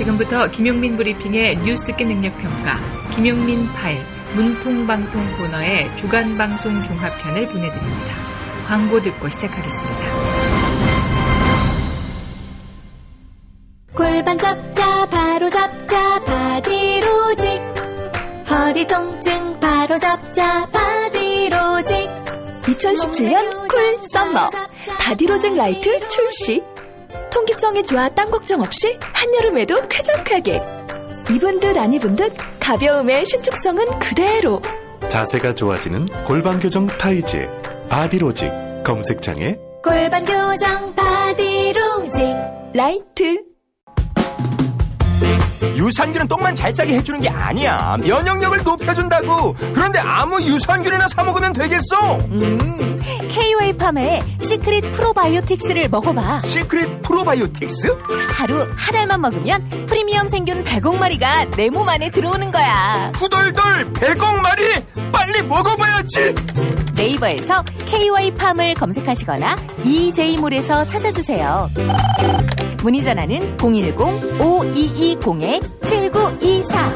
지금부터 김용민 브리핑의 뉴스 듣기 능력평가, 김용민 파일, 문통방통 코너의 주간방송 종합편을 보내드립니다. 광고 듣고 시작하겠습니다. 골반 잡자 바로 잡자 바디로직, 허리 통증 바로 잡자 바디로직. 2017년 쿨 썸머 바디로직 라이트 출시. 통기성이 좋아 땀 걱정 없이 한여름에도 쾌적하게. 입은 듯 안 입은 듯 가벼움의 신축성은 그대로. 자세가 좋아지는 골반 교정 타이즈 바디로직. 검색창에 골반 교정 바디로직 라이트. 유산균은 똥만 잘 싸게 해주는 게 아니야. 면역력을 높여준다고. 그런데 아무 유산균이나 사 먹으면 되겠어? KOA팜의 시크릿 프로바이오틱스를 먹어봐. 시크릿 프로바이오틱스? 하루 한 알만 먹으면 프리미엄 생균 100억마리가 내 몸 안에 들어오는 거야. 후덜덜 100억마리? 빨리 먹어봐야지. 네이버에서 KOA팜을 검색하시거나 EJ몰에서 찾아주세요. 문의 전화는 010-5220-7924.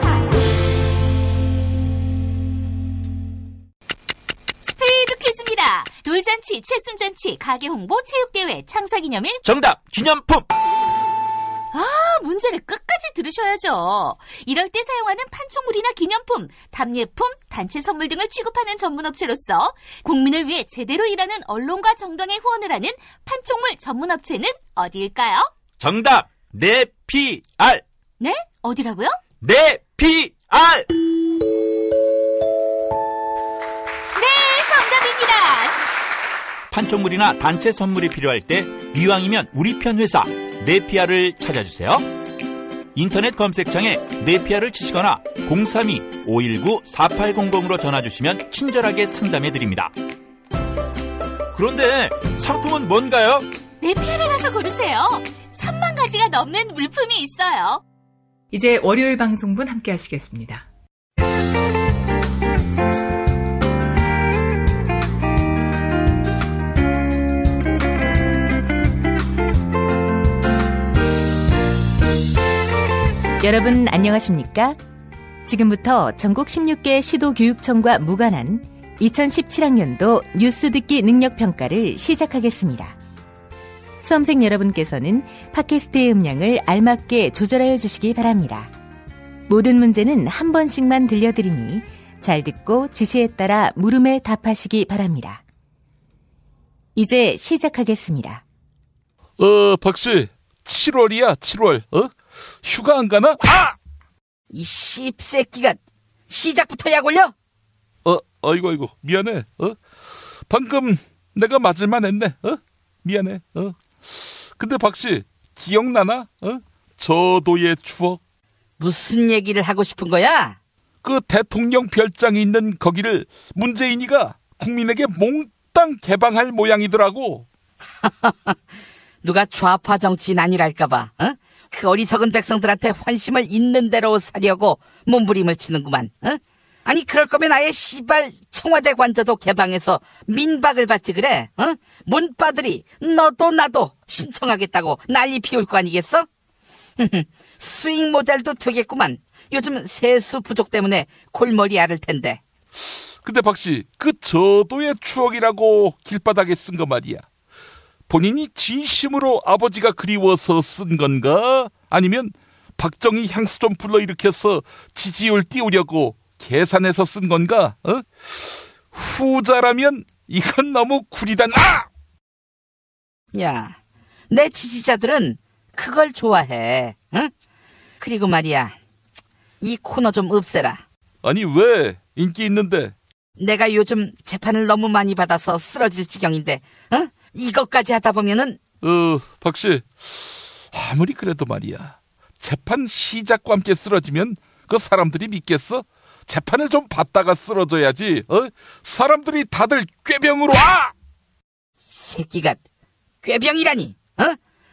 스페이드 퀴즈입니다. 돌잔치, 채순잔치, 가게 홍보, 체육대회, 창사기념일. 정답, 기념품. 문제를 끝까지 들으셔야죠. 이럴 때 사용하는 판촉물이나 기념품, 답례품, 단체 선물 등을 취급하는 전문업체로서 국민을 위해 제대로 일하는 언론과 정당에 후원을 하는 판촉물 전문업체는 어디일까요? 정답, 네피알. 네? 어디라고요? 네피알. 네, 정답입니다. 판촉물이나 단체 선물이 필요할 때 이왕이면 우리 편 회사 네피알을 찾아주세요. 인터넷 검색창에 네피알을 치시거나 032-519-4800으로 전화주시면 친절하게 상담해드립니다. 그런데 상품은 뭔가요? 네피알에 가서 고르세요. 3만 가지가 넘는 물품이 있어요. 이제 월요일 방송분 함께 하시겠습니다. 여러분 안녕하십니까? 지금부터 전국 16개 시도교육청과 무관한 2017학년도 뉴스 듣기 능력평가를 시작하겠습니다. 수험생 여러분께서는 팟캐스트의 음량을 알맞게 조절하여 주시기 바랍니다. 모든 문제는 한 번씩만 들려드리니 잘 듣고 지시에 따라 물음에 답하시기 바랍니다. 이제 시작하겠습니다. 박씨, 7월이야, 7월. 휴가 안 가나? 이 씹새끼가 시작부터 약 올려? 아이고, 미안해. 방금 내가 맞을만 했네. 미안해. 근데 박씨, 기억나나? 저도의 추억. 무슨 얘기를 하고 싶은 거야? 그 대통령 별장이 있는 거기를 문재인이가 국민에게 몽땅 개방할 모양이더라고. 누가 좌파 정치인 아니랄까봐, 그 어리석은 백성들한테 환심을 있는 대로 사려고 몸부림을 치는구만. 아니 그럴 거면 아예 시발 청와대 관저도 개방해서 민박을 받지 그래. 문바들이 너도 나도 신청하겠다고 난리 피울 거 아니겠어? 스윙 모델도 되겠구만. 요즘 세수 부족 때문에 골머리 앓을 텐데. 근데 박씨, 그 저도의 추억이라고 길바닥에 쓴 거 말이야. 본인이 진심으로 아버지가 그리워서 쓴 건가? 아니면 박정희 향수 좀 불러일으켜서 지지율 띄우려고 계산해서 쓴 건가? 후자라면 이건 너무 구리단. 야, 내 지지자들은 그걸 좋아해. 그리고 말이야, 이 코너 좀 없애라. 아니 왜? 인기 있는데. 내가 요즘 재판을 너무 많이 받아서 쓰러질 지경인데 이것까지 하다 보면은. 박씨, 아무리 그래도 말이야, 재판 시작과 함께 쓰러지면 그 사람들이 믿겠어? 재판을 좀 받다가 쓰러져야지. 사람들이 다들 꾀병으로. 새끼가 꾀병이라니.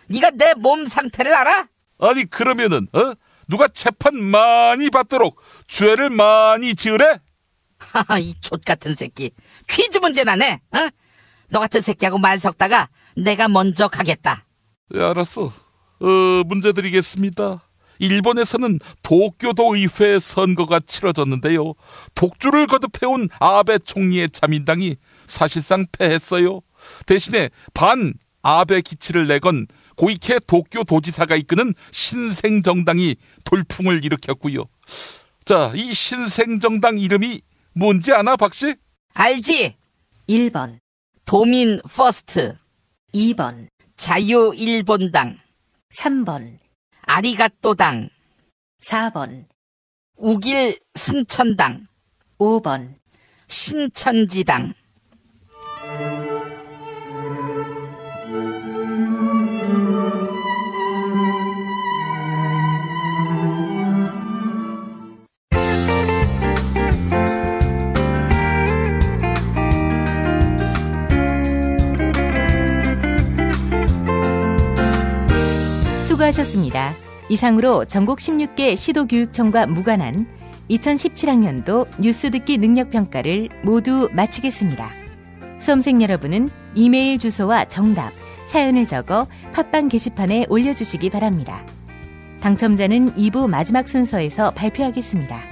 네가 내 몸 상태를 알아? 아니 그러면은 누가 재판 많이 받도록 죄를 많이 지으래? 하하, 이 족같은 새끼. 퀴즈 문제나 내. 너 같은 새끼하고 말 섞다가 내가 먼저 가겠다. 네, 알았어. 문제 드리겠습니다. 일본에서는 도쿄도 의회 선거가 치러졌는데요. 독주를 거듭해온 아베 총리의 자민당이 사실상 패했어요. 대신에 반 아베 기치를 내건 고이케 도쿄도지사가 이끄는 신생정당이 돌풍을 일으켰고요. 자, 이 신생정당 이름이 뭔지 아나, 박씨? 알지? 1번, 도민 퍼스트, 2번, 자유일본당, 3번, 아리가또당, 4번, 우길 승천당, 5번, 신천지당. 수고하셨습니다. 이상으로 전국 16개 시도교육청과 무관한 2017학년도 뉴스 듣기 능력평가를 모두 마치겠습니다. 수험생 여러분은 이메일 주소와 정답, 사연을 적어 팟빵 게시판에 올려주시기 바랍니다. 당첨자는 2부 마지막 순서에서 발표하겠습니다.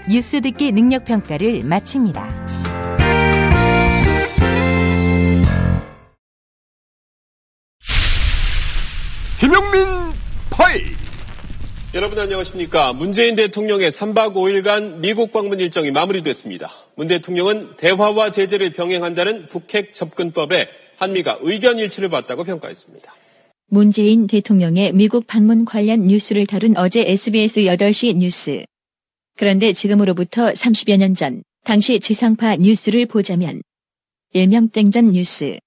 뉴스 듣기 능력평가를 마칩니다. 김용민 파일. 여러분 안녕하십니까. 문재인 대통령의 3박 5일간 미국 방문 일정이 마무리됐습니다. 문 대통령은 대화와 제재를 병행한다는 북핵 접근법에 한미가 의견 일치를 봤다고 평가했습니다. 문재인 대통령의 미국 방문 관련 뉴스를 다룬 어제 SBS 8시 뉴스. 그런데 지금으로부터 30여 년 전, 당시 지상파 뉴스를 보자면 일명 땡전 뉴스.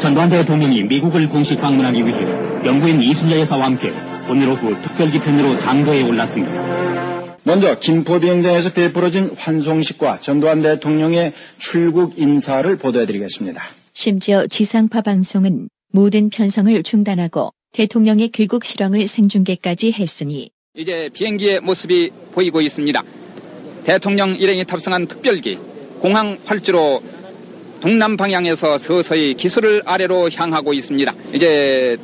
전두환 대통령이 미국을 공식 방문하기 위해 영부인 이순재 여사와 함께 오늘 오후 특별기편으로 장도에 올랐습니다. 먼저 김포비행장에서 베풀어진 환송식과 전두환 대통령의 출국 인사를 보도해드리겠습니다. 심지어 지상파 방송은 모든 편성을 중단하고 대통령의 귀국 실황을 생중계까지 했으니 이제 비행기의 모습이 보이고 있습니다. 대통령 일행이 탑승한 특별기 공항 활주로 동남 방향에서 서서히 기수를 아래로 향하고 있습니다. 이제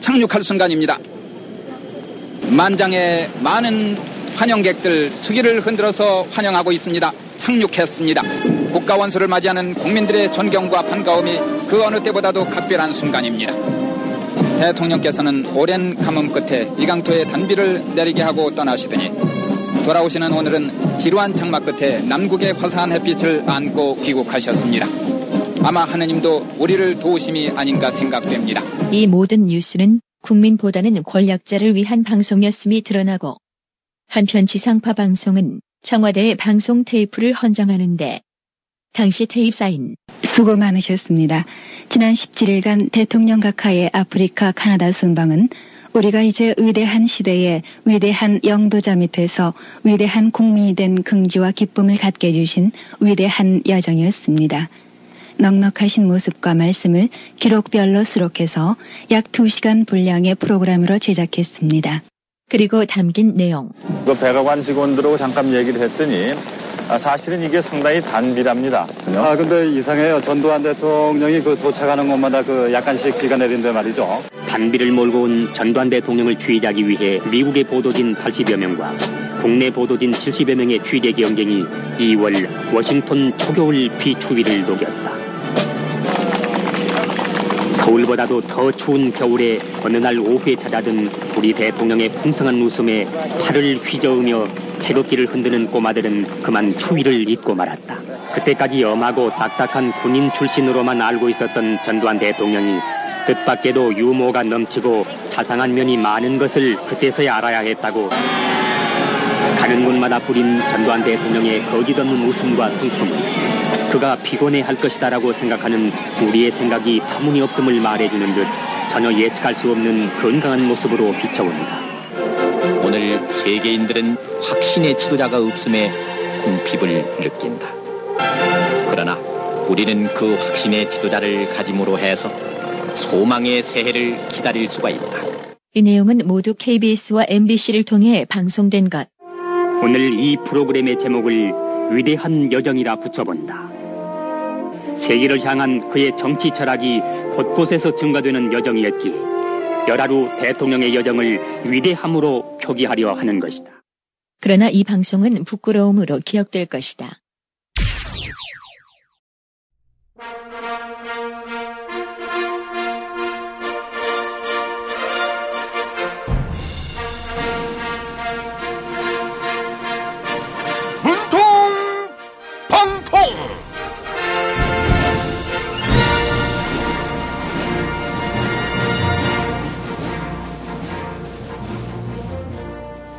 착륙할 순간입니다. 만장의 많은 환영객들 수기를 흔들어서 환영하고 있습니다. 착륙했습니다. 국가 원수를 맞이하는 국민들의 존경과 반가움이 그 어느 때보다도 각별한 순간입니다. 대통령께서는 오랜 가뭄 끝에 이강토의 단비를 내리게 하고 떠나시더니 돌아오시는 오늘은 지루한 장마 끝에 남국의 화사한 햇빛을 안고 귀국하셨습니다. 아마 하느님도 우리를 도우심이 아닌가 생각됩니다. 이 모든 뉴스는 국민보다는 권력자를 위한 방송이었음이 드러나고 한편 지상파 방송은 청와대의 방송 테이프를 헌정하는데 당시 테이프 사인 수고 많으셨습니다. 지난 17일간 대통령 각하의 아프리카 카나다 순방은 우리가 이제 위대한 시대에 위대한 영도자 밑에서 위대한 국민이 된 긍지와 기쁨을 갖게 해주신 위대한 여정이었습니다. 넉넉하신 모습과 말씀을 기록별로 수록해서 약 2시간 분량의 프로그램으로 제작했습니다. 그리고 담긴 내용. 그 백악관 직원들하고 잠깐 얘기를 했더니 사실은 이게 상당히 단비랍니다. 근데 이상해요. 전두환 대통령이 도착하는 곳마다 약간씩 비가 내린데 말이죠. 단비를 몰고 온 전두환 대통령을 추이하기 위해 미국의 보도진 80여 명과 국내 보도진 70여 명의 추이대기 영경이 2월 워싱턴 초겨울 비추위를 녹였다. 서울보다도 더 추운 겨울에 어느 날 오후에 찾아든 우리 대통령의 풍성한 웃음에 팔을 휘저으며 태극기를 흔드는 꼬마들은 그만 추위를 잊고 말았다. 그때까지 엄하고 딱딱한 군인 출신으로만 알고 있었던 전두환 대통령이 뜻밖에도 유머가 넘치고 자상한 면이 많은 것을 그때서야 알아야 했다고 가는 곳마다 뿌린 전두환 대통령의 거짓없는 웃음과 성품, 그가 피곤해할 것이다라고 생각하는 우리의 생각이 터무니없음을 말해주는 듯 전혀 예측할 수 없는 건강한 모습으로 비춰온다. 오늘 세계인들은 확신의 지도자가 없음에 궁핍을 느낀다. 그러나 우리는 그 확신의 지도자를 가짐으로 해서 소망의 새해를 기다릴 수가 있다. 이 내용은 모두 KBS와 MBC를 통해 방송된 것. 오늘 이 프로그램의 제목을 위대한 여정이라 붙여본다. 세계를 향한 그의 정치 철학이 곳곳에서 증가되는 여정이었기에 열하루 대통령의 여정을 위대함으로 표기하려 하는 것이다. 그러나 이 방송은 부끄러움으로 기억될 것이다.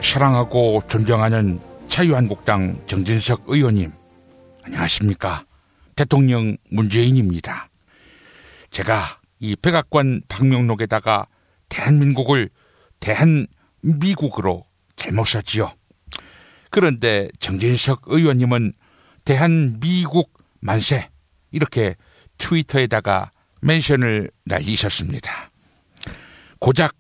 사랑하고 존경하는 자유한국당 정진석 의원님, 안녕하십니까? 대통령 문재인입니다. 제가 이 백악관 방명록에다가 대한민국을 대한미국으로 잘못 썼지요. 그런데 정진석 의원님은 대한미국 만세 이렇게 트위터에다가 멘션을 날리셨습니다. 고작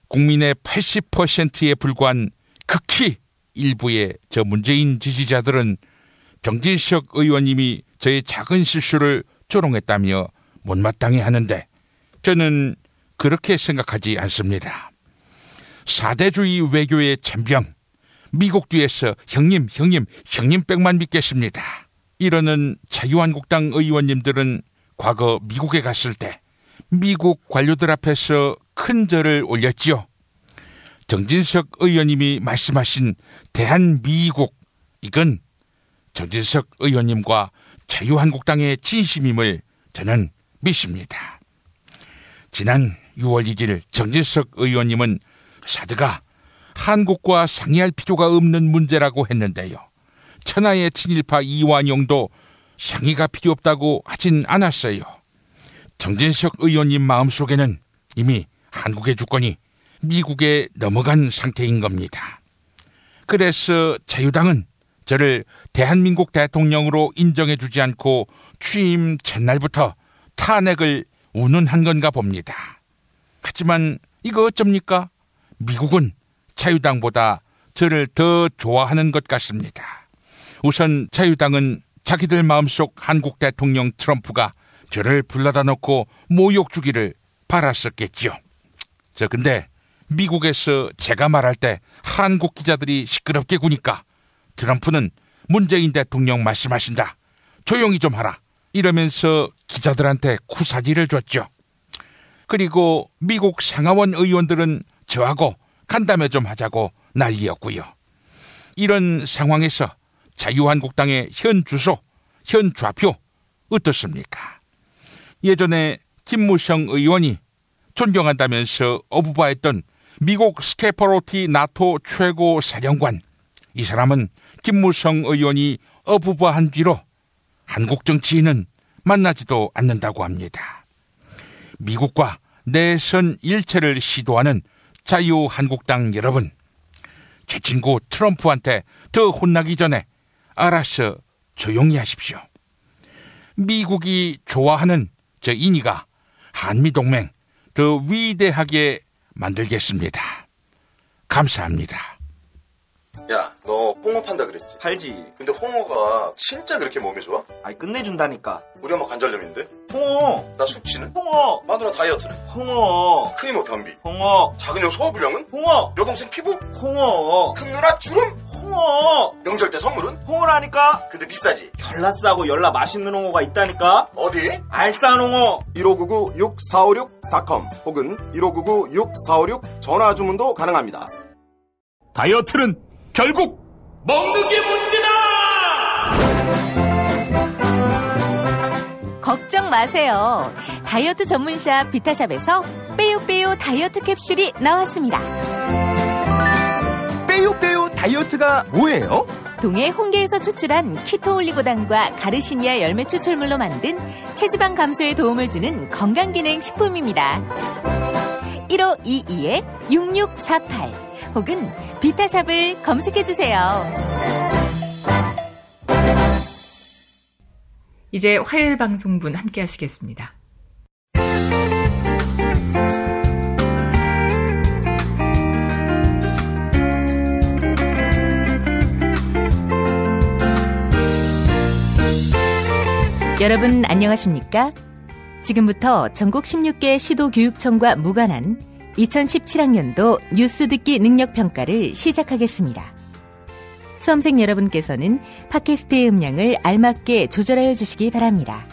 국민의 80%에 불과한 극히 일부의 저 문재인 지지자들은 정진석 의원님이 저의 작은 실수를 조롱했다며 못마땅해 하는데 저는 그렇게 생각하지 않습니다. 4대주의 외교의 챔병, 미국 뒤에서 형님 백만 믿겠습니다 이러는 자유한국당 의원님들은 과거 미국에 갔을 때 미국 관료들 앞에서 큰 절을 올렸지요. 정진석 의원님이 말씀하신 대한미국, 이건 정진석 의원님과 자유한국당의 진심임을 저는 믿습니다. 지난 6월 1일 정진석 의원님은 사드가 한국과 상의할 필요가 없는 문제라고 했는데요. 천하의 친일파 이완용도 상의가 필요 없다고 하진 않았어요. 정진석 의원님 마음속에는 이미 한국의 주권이 미국에 넘어간 상태인 겁니다. 그래서 자유당은 저를 대한민국 대통령으로 인정해주지 않고 취임 첫날부터 탄핵을 운운한 건가 봅니다. 하지만 이거 어쩝니까? 미국은 자유당보다 저를 더 좋아하는 것 같습니다. 우선 자유당은 자기들 마음속 한국 대통령 트럼프가 저를 불러다 놓고 모욕 주기를 바랐었겠죠. 근데 미국에서 제가 말할 때 한국 기자들이 시끄럽게 구니까 트럼프는 문재인 대통령 말씀하신다, 조용히 좀 하라 이러면서 기자들한테 쿠사지를 줬죠. 그리고 미국 상하원 의원들은 저하고 간담회 좀 하자고 난리였고요. 이런 상황에서 자유한국당의 현 주소, 현 좌표 어떻습니까? 예전에 김무성 의원이 존경한다면서 어부바했던 미국 스케퍼로티 나토 최고 사령관, 이 사람은 김무성 의원이 어부바한 뒤로 한국 정치인은 만나지도 않는다고 합니다. 미국과 내선 일체를 시도하는 자유한국당 여러분, 제 친구 트럼프한테 더 혼나기 전에 알아서 조용히 하십시오. 미국이 좋아하는 저 인이가 한미동맹 더 위대하게 만들겠습니다. 감사합니다. 야, 너 홍어 판다 그랬지? 팔지. 근데 홍어가 진짜 그렇게 몸에 좋아? 아니, 끝내준다니까. 우리 엄마 관절염인데? 홍어. 나 숙취는? 홍어. 마누라 다이어트는? 홍어. 큰이모 변비? 홍어. 작은 형 소화불량은? 홍어. 여동생 피부? 홍어. 큰 누나 주름? 홍어. 명절 때 선물은? 홍어라니까. 근데 비싸지? 열나 싸고 열나 맛있는 홍어가 있다니까. 어디? 알싸한 홍어. 1599-6456.com 혹은 1599-6456 전화 주문도 가능합니다. 다이어트는 결국 먹는 게 문제다! 걱정 마세요. 다이어트 전문샵 비타샵에서 빼요빼요 다이어트 캡슐이 나왔습니다. 빼요빼요 다이어트가 뭐예요? 동해 홍게에서 추출한 키토올리고당과 가르시니아 열매 추출물로 만든 체지방 감소에 도움을 주는 건강기능 식품입니다. 1522-6648 혹은 비타샵을 검색해주세요. 이제 화요일 방송분 함께 하시겠습니다. 여러분 안녕하십니까? 지금부터 전국 16개 시도교육청과 무관한 2017학년도 뉴스 듣기 능력 평가를 시작하겠습니다. 수험생 여러분께서는 팟캐스트의 음량을 알맞게 조절하여 주시기 바랍니다.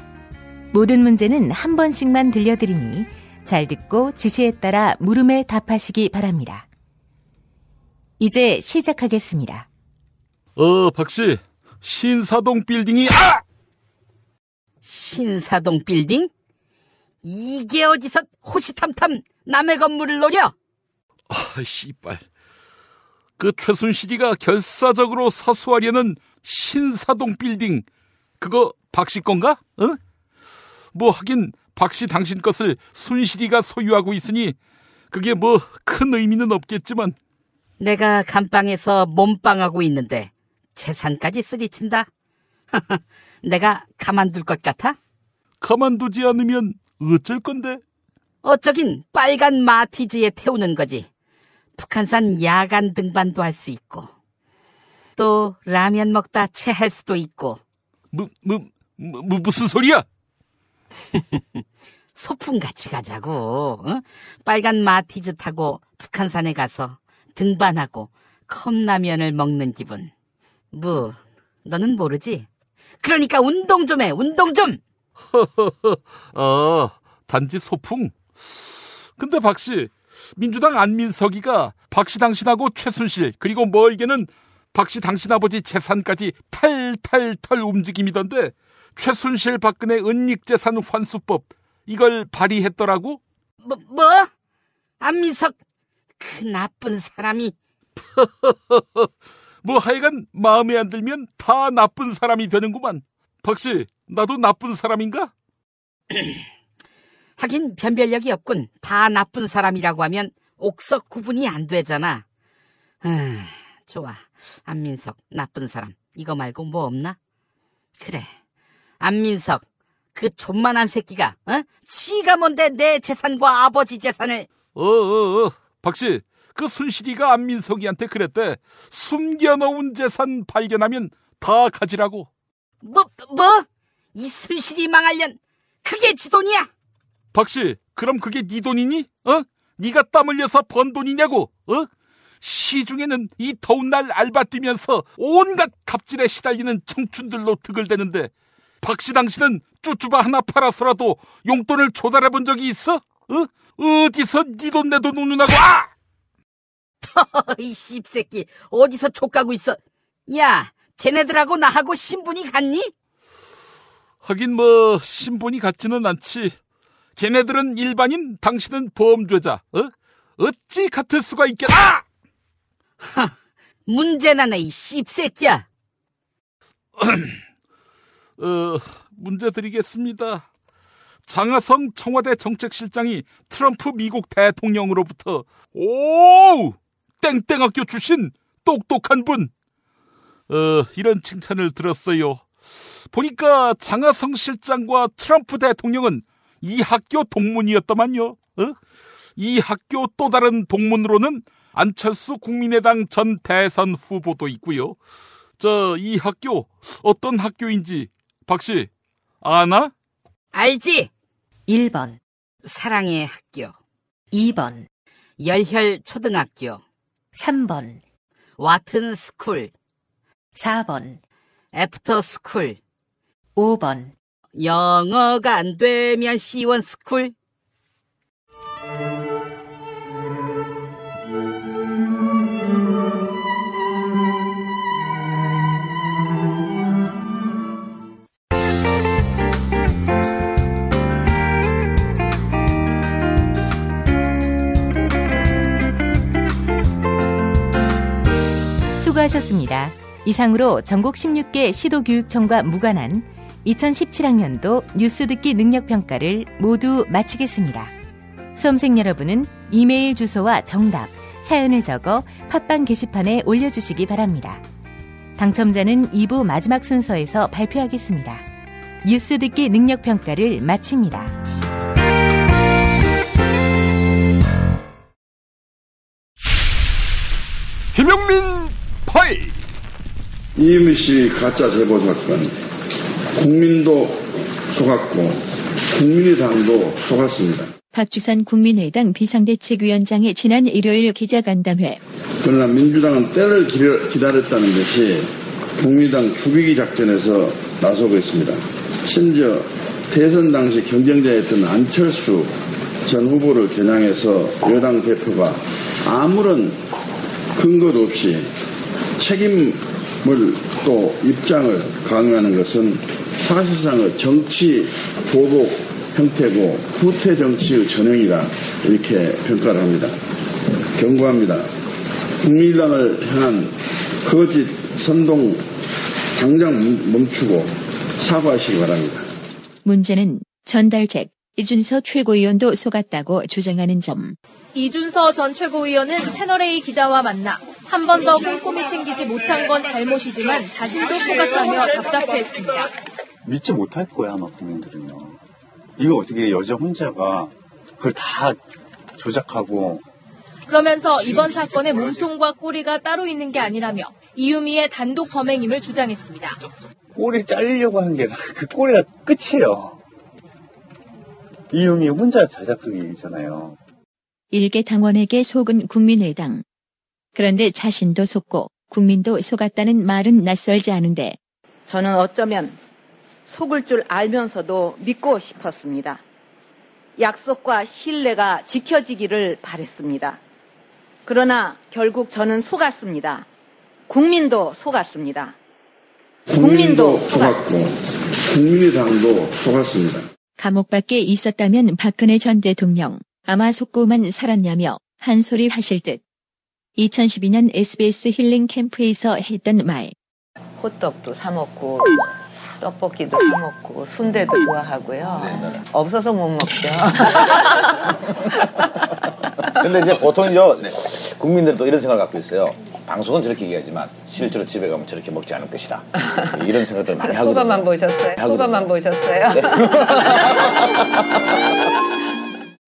모든 문제는 한 번씩만 들려드리니 잘 듣고 지시에 따라 물음에 답하시기 바랍니다. 이제 시작하겠습니다. 박씨, 신사동 빌딩이 신사동 빌딩? 이게 어디서 호시탐탐 남의 건물을 노려? 씨발. 그 최순실이가 결사적으로 사수하려는 신사동 빌딩, 그거 박씨 건가? 응? 뭐 하긴 박씨 당신 것을 순실이가 소유하고 있으니 그게 뭐 큰 의미는 없겠지만. 내가 감방에서 몸빵하고 있는데 재산까지 쓰리친다. 내가 가만둘 것 같아? 가만두지 않으면 어쩔 건데? 어쩌긴 빨간 마티즈에 태우는 거지. 북한산 야간 등반도 할 수 있고 또 라면 먹다 체할 수도 있고. 무슨 소리야? 소풍 같이 가자고. 어? 빨간 마티즈 타고 북한산에 가서 등반하고 컵라면을 먹는 기분. 뭐 너는 모르지? 그러니까 운동 좀 해. 운동 좀. 단지 소풍. 근데 박씨, 민주당 안민석이가 박씨 당신하고 최순실 그리고 멀게는 박씨 당신 아버지 재산까지 탈탈탈 움직임이던데 최순실 박근혜 은닉재산 환수법 이걸 발의했더라고? 뭐? 안민석 그 나쁜 사람이. 뭐 하여간 마음에 안 들면 다 나쁜 사람이 되는구만. 박씨, 나도 나쁜 사람인가? 하긴 변별력이 없군. 다 나쁜 사람이라고 하면 옥석 구분이 안 되잖아. 좋아. 안민석 나쁜 사람. 이거 말고 뭐 없나? 그래. 안민석 그 존만한 새끼가 지가 뭔데 내 재산과 아버지 재산을. 박씨, 그 순실이가 안민석이한테 그랬대. 숨겨놓은 재산 발견하면 다 가지라고. 뭐? 이 순실이 망하련 그게 지 돈이야? 박씨, 그럼 그게 네 돈이니? 네가 땀 흘려서 번 돈이냐고? 시중에는 이 더운 날 알바 뛰면서 온갖 갑질에 시달리는 청춘들로 득을대는데 박씨 당신은 쭈쭈바 하나 팔아서라도 용돈을 조달해 본 적이 있어? 어디서 네 돈 내 돈 운운하고. 이 씹새끼 어디서 족가고 있어. 야, 걔네들하고 나하고 신분이 같니? 하긴 뭐 신분이 같지는 않지. 걔네들은 일반인, 당신은 범죄자. 어찌 같을 수가 있겠나? 문제나네 이 씹새끼야. 문제 드리겠습니다. 장하성 청와대 정책실장이 트럼프 미국 대통령으로부터 땡땡학교 출신 똑똑한 분, 이런 칭찬을 들었어요. 보니까 장하성 실장과 트럼프 대통령은 이 학교 동문이었더만요. 이 학교 또 다른 동문으로는 안철수 국민의당 전 대선 후보도 있고요. 이 학교 어떤 학교인지 박씨 아나? 알지. 1번 사랑의 학교, 2번 열혈 초등학교, 3번 와튼 스쿨, 4번 애프터 스쿨, 5번 영어가 안 되면 시원 스쿨. 수고하셨습니다. 이상으로 전국 16개 시도교육청과 무관한 2017학년도 뉴스 듣기 능력평가를 모두 마치겠습니다. 수험생 여러분은 이메일 주소와 정답, 사연을 적어 팟빵 게시판에 올려주시기 바랍니다. 당첨자는 2부 마지막 순서에서 발표하겠습니다. 뉴스 듣기 능력평가를 마칩니다. 김용민 파일. 이은미 씨 가짜 제보 사건, 국민도 속았고 국민의당도 속았습니다. 박주선 국민의당 비상대책위원장의 지난 일요일 기자간담회. 그러나 민주당은 때를 기다렸다는 듯이 국민의당 죽이기 작전에서 나서고 있습니다. 심지어 대선 당시 경쟁자였던 안철수 전 후보를 겨냥해서 여당 대표가 아무런 근거도 없이 책임을 또 입장을 강요하는 것은 사실상의 정치 보복 형태고 후퇴 정치의 전형이다, 이렇게 평가를 합니다. 경고합니다. 국민의당을 향한 거짓 선동 당장 멈추고 사과하시기 바랍니다. 문제는 전달책 이준서 최고위원도 속았다고 주장하는 점. 이준서 전 최고위원은 채널A 기자와 만나 한 번 더 꼼꼼히 챙기지 못한 건 잘못이지만 자신도 속았다며 답답해했습니다. 믿지 못할 거야, 아마 국민들은요. 이거 어떻게 여자 혼자가 그걸 다 조작하고. 그러면서 이번 사건의 몸통과 꼬리가 따로 있는 게 아니라며 이유미의 단독 범행임을 주장했습니다. 꼬리 잘리려고 하는 게 그 꼬리가 끝이에요. 이유미 혼자 자작한 일이잖아요. 일개 당원에게 속은 국민의당. 그런데 자신도 속고 국민도 속았다는 말은 낯설지 않은데. 저는 어쩌면 속을 줄 알면서도 믿고 싶었습니다. 약속과 신뢰가 지켜지기를 바랬습니다. 그러나 결국 저는 속았습니다. 국민도 속았습니다. 국민도 속았고 국민의당도 속았습니다. 감옥 밖에 있었다면 박근혜 전 대통령 아마 속고만 살았냐며 한 소리 하실 듯. 2012년 SBS 힐링 캠프에서 했던 말. 호떡도 사 먹고 떡볶이도 사 먹고 순대도 좋아하고요. 없어서 못 먹죠. 근데 이제 보통 국민들도 이런 생각을 갖고 있어요. 방송은 저렇게 얘기하지만 실제로 집에 가면 저렇게 먹지 않을 것이다. 이런 생각들 많이 하거든요. 소감만 보셨어요? 소감만 보셨어요? 네.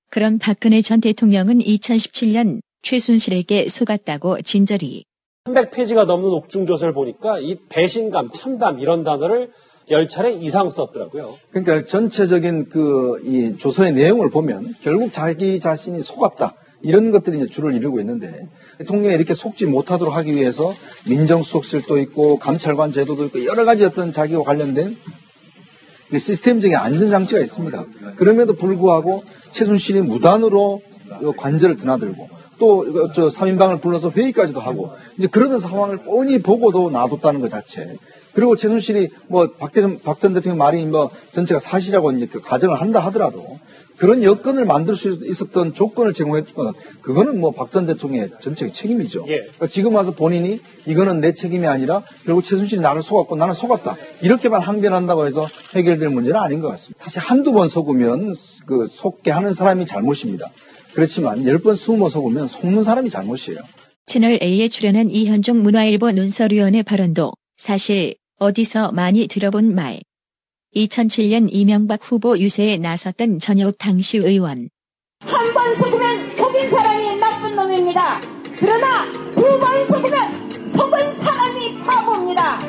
그럼 박근혜 전 대통령은 2017년 최순실에게 속았다고 진저리. 300페이지가 넘는 옥중조서를 보니까 이 배신감, 참담 이런 단어를 10차례 이상 썼더라고요. 그러니까 전체적인 이 조서의 내용을 보면 결국 자기 자신이 속았다. 이런 것들이 이제 주를 이루고 있는데 대통령이 이렇게 속지 못하도록 하기 위해서 민정수석실도 있고 감찰관 제도도 있고 여러 가지 어떤 자기와 관련된 시스템적인 안전장치가 있습니다. 그럼에도 불구하고 최순실이 무단으로 관절을 드나들고 또 3인방을 불러서 회의까지도 하고 이제 그러는 상황을 뻔히 보고도 놔뒀다는 것 자체. 그리고 최순실이 박 전 대통령 말이 전체가 사실이라고 이제 가정을 한다 하더라도 그런 여건을 만들 수 있었던 조건을 제공했거나 그거는 박 전 대통령의 전체의 책임이죠. 예. 그러니까 지금 와서 본인이 이거는 내 책임이 아니라 결국 최순실이 나를 속았고 나는 속았다. 이렇게만 항변한다고 해서 해결될 문제는 아닌 것 같습니다. 사실 한두 번 속으면 속게 하는 사람이 잘못입니다. 그렇지만 10번, 20번 속으면 속는 사람이 잘못이에요. 채널A에 출연한 이현종 문화일보 논설위원의 발언도 사실 어디서 많이 들어본 말. 2007년 이명박 후보 유세에 나섰던 전혁 당시 의원. 한 번 속으면 속인 사람이 나쁜 놈입니다. 그러나 2번 속으면 속은 사람이 바보입니다.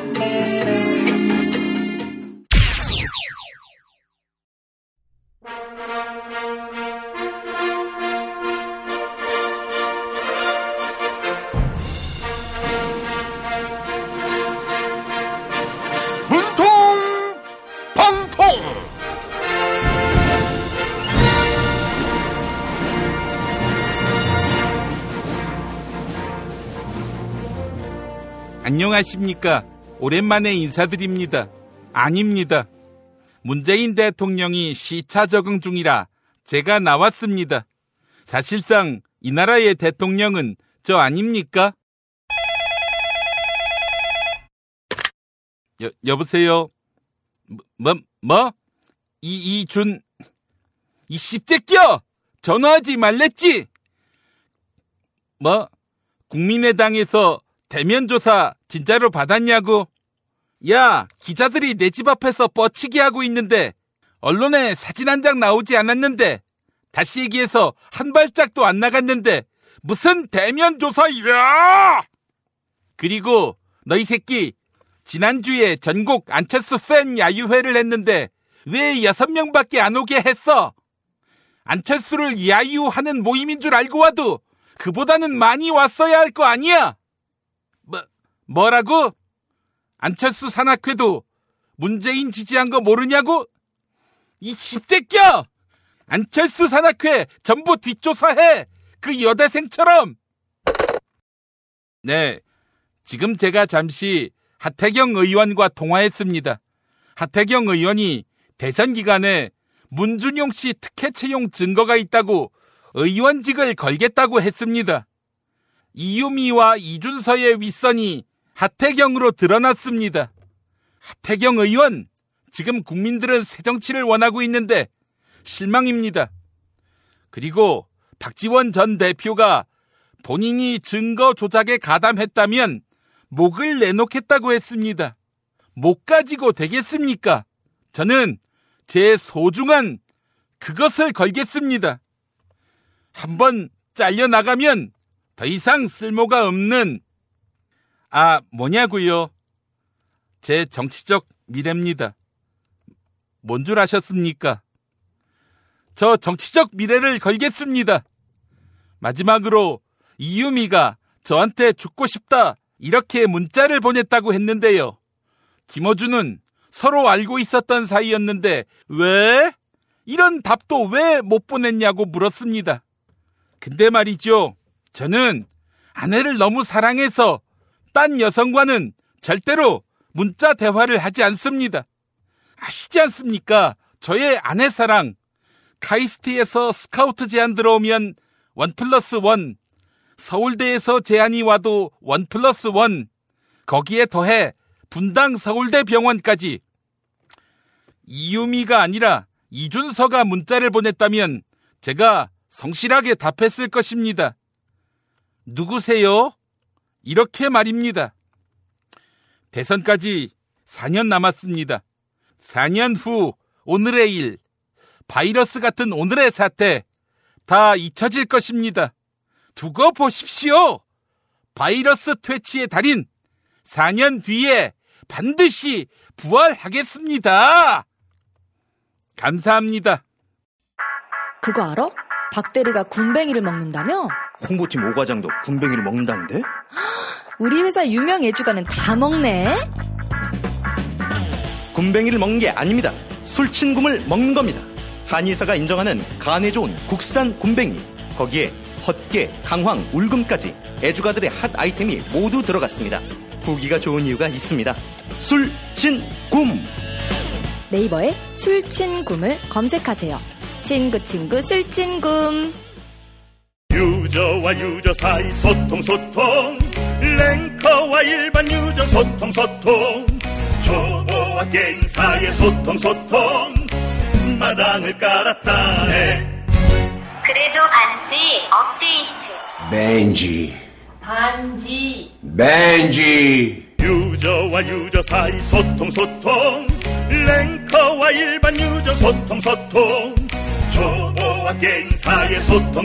안녕하십니까. 오랜만에 인사드립니다. 아닙니다. 문재인 대통령이 시차 적응 중이라 제가 나왔습니다. 사실상 이 나라의 대통령은 저 아닙니까? 여보세요? 이준, 이 씹새끼야! 전화하지 말랬지? 국민의당에서 대면조사 진짜로 받았냐고? 야, 기자들이 내 집 앞에서 뻗치기 하고 있는데 언론에 사진 한 장 나오지 않았는데 다시 얘기해서 한 발짝도 안 나갔는데 무슨 대면조사야! 그리고 너희 새끼 지난주에 전국 안철수 팬 야유회를 했는데 왜 6명밖에 안 오게 했어? 안철수를 야유하는 모임인 줄 알고 와도 그보다는 많이 왔어야 할 거 아니야? 뭐라고? 안철수 산악회도 문재인 지지한 거 모르냐고? 이 씹새끼야! 안철수 산악회 전부 뒷조사해! 그 여대생처럼! 네, 지금 제가 잠시 하태경 의원과 통화했습니다. 하태경 의원이 대선 기간에 문준용 씨 특혜 채용 증거가 있다고 의원직을 걸겠다고 했습니다. 이유미와 이준서의 윗선이 하태경으로 드러났습니다. 하태경 의원, 지금 국민들은 새정치를 원하고 있는데 실망입니다. 그리고 박지원 전 대표가 본인이 증거 조작에 가담했다면 목을 내놓겠다고 했습니다. 목 가지고 되겠습니까? 저는 제 소중한 그것을 걸겠습니다. 한번 잘려나가면 더 이상 쓸모가 없는 뭐냐고요? 제 정치적 미래입니다. 뭔 줄 아셨습니까? 저 정치적 미래를 걸겠습니다. 마지막으로 이유미가 저한테 죽고 싶다 이렇게 문자를 보냈다고 했는데요. 김어준은 서로 알고 있었던 사이였는데 왜? 이런 답도 왜 못 보냈냐고 물었습니다. 근데 말이죠. 저는 아내를 너무 사랑해서 딴 여성과는 절대로 문자 대화를 하지 않습니다. 아시지 않습니까? 저의 아내 사랑. 카이스트에서 스카우트 제안 들어오면 1+1. 서울대에서 제안이 와도 1+1. 거기에 더해 분당 서울대병원까지. 이유미가 아니라 이준서가 문자를 보냈다면 제가 성실하게 답했을 것입니다. 누구세요? 이렇게 말입니다. 대선까지 4년 남았습니다. 4년 후 오늘의 일, 바이러스 같은 오늘의 사태 다 잊혀질 것입니다. 두고 보십시오. 바이러스 퇴치의 달인 4년 뒤에 반드시 부활하겠습니다. 감사합니다. 그거 알아? 박대리가 군뱅이를 먹는다며? 홍보팀 오과장도 군뱅이를 먹는다는데? 우리 회사 유명 애주가는 다 먹네? 군뱅이를 먹는 게 아닙니다. 술친굼을 먹는 겁니다. 한의사가 인정하는 간에 좋은 국산 군뱅이. 거기에 헛개, 강황, 울금까지 애주가들의 핫 아이템이 모두 들어갔습니다. 후기가 좋은 이유가 있습니다. 술친굼. 네이버에 술친굼을 검색하세요. 친구 술친굼. 유저와 유저 사이 소통 랭커와 일반 유저 소통 초보와 게임 사이의 소통 마당을 깔았다네. 그래도 반지 업데이트. 벤지 유저와 유저 사이 소통 랭커와 일반 유저 소통 초보와 게임 사이의 소통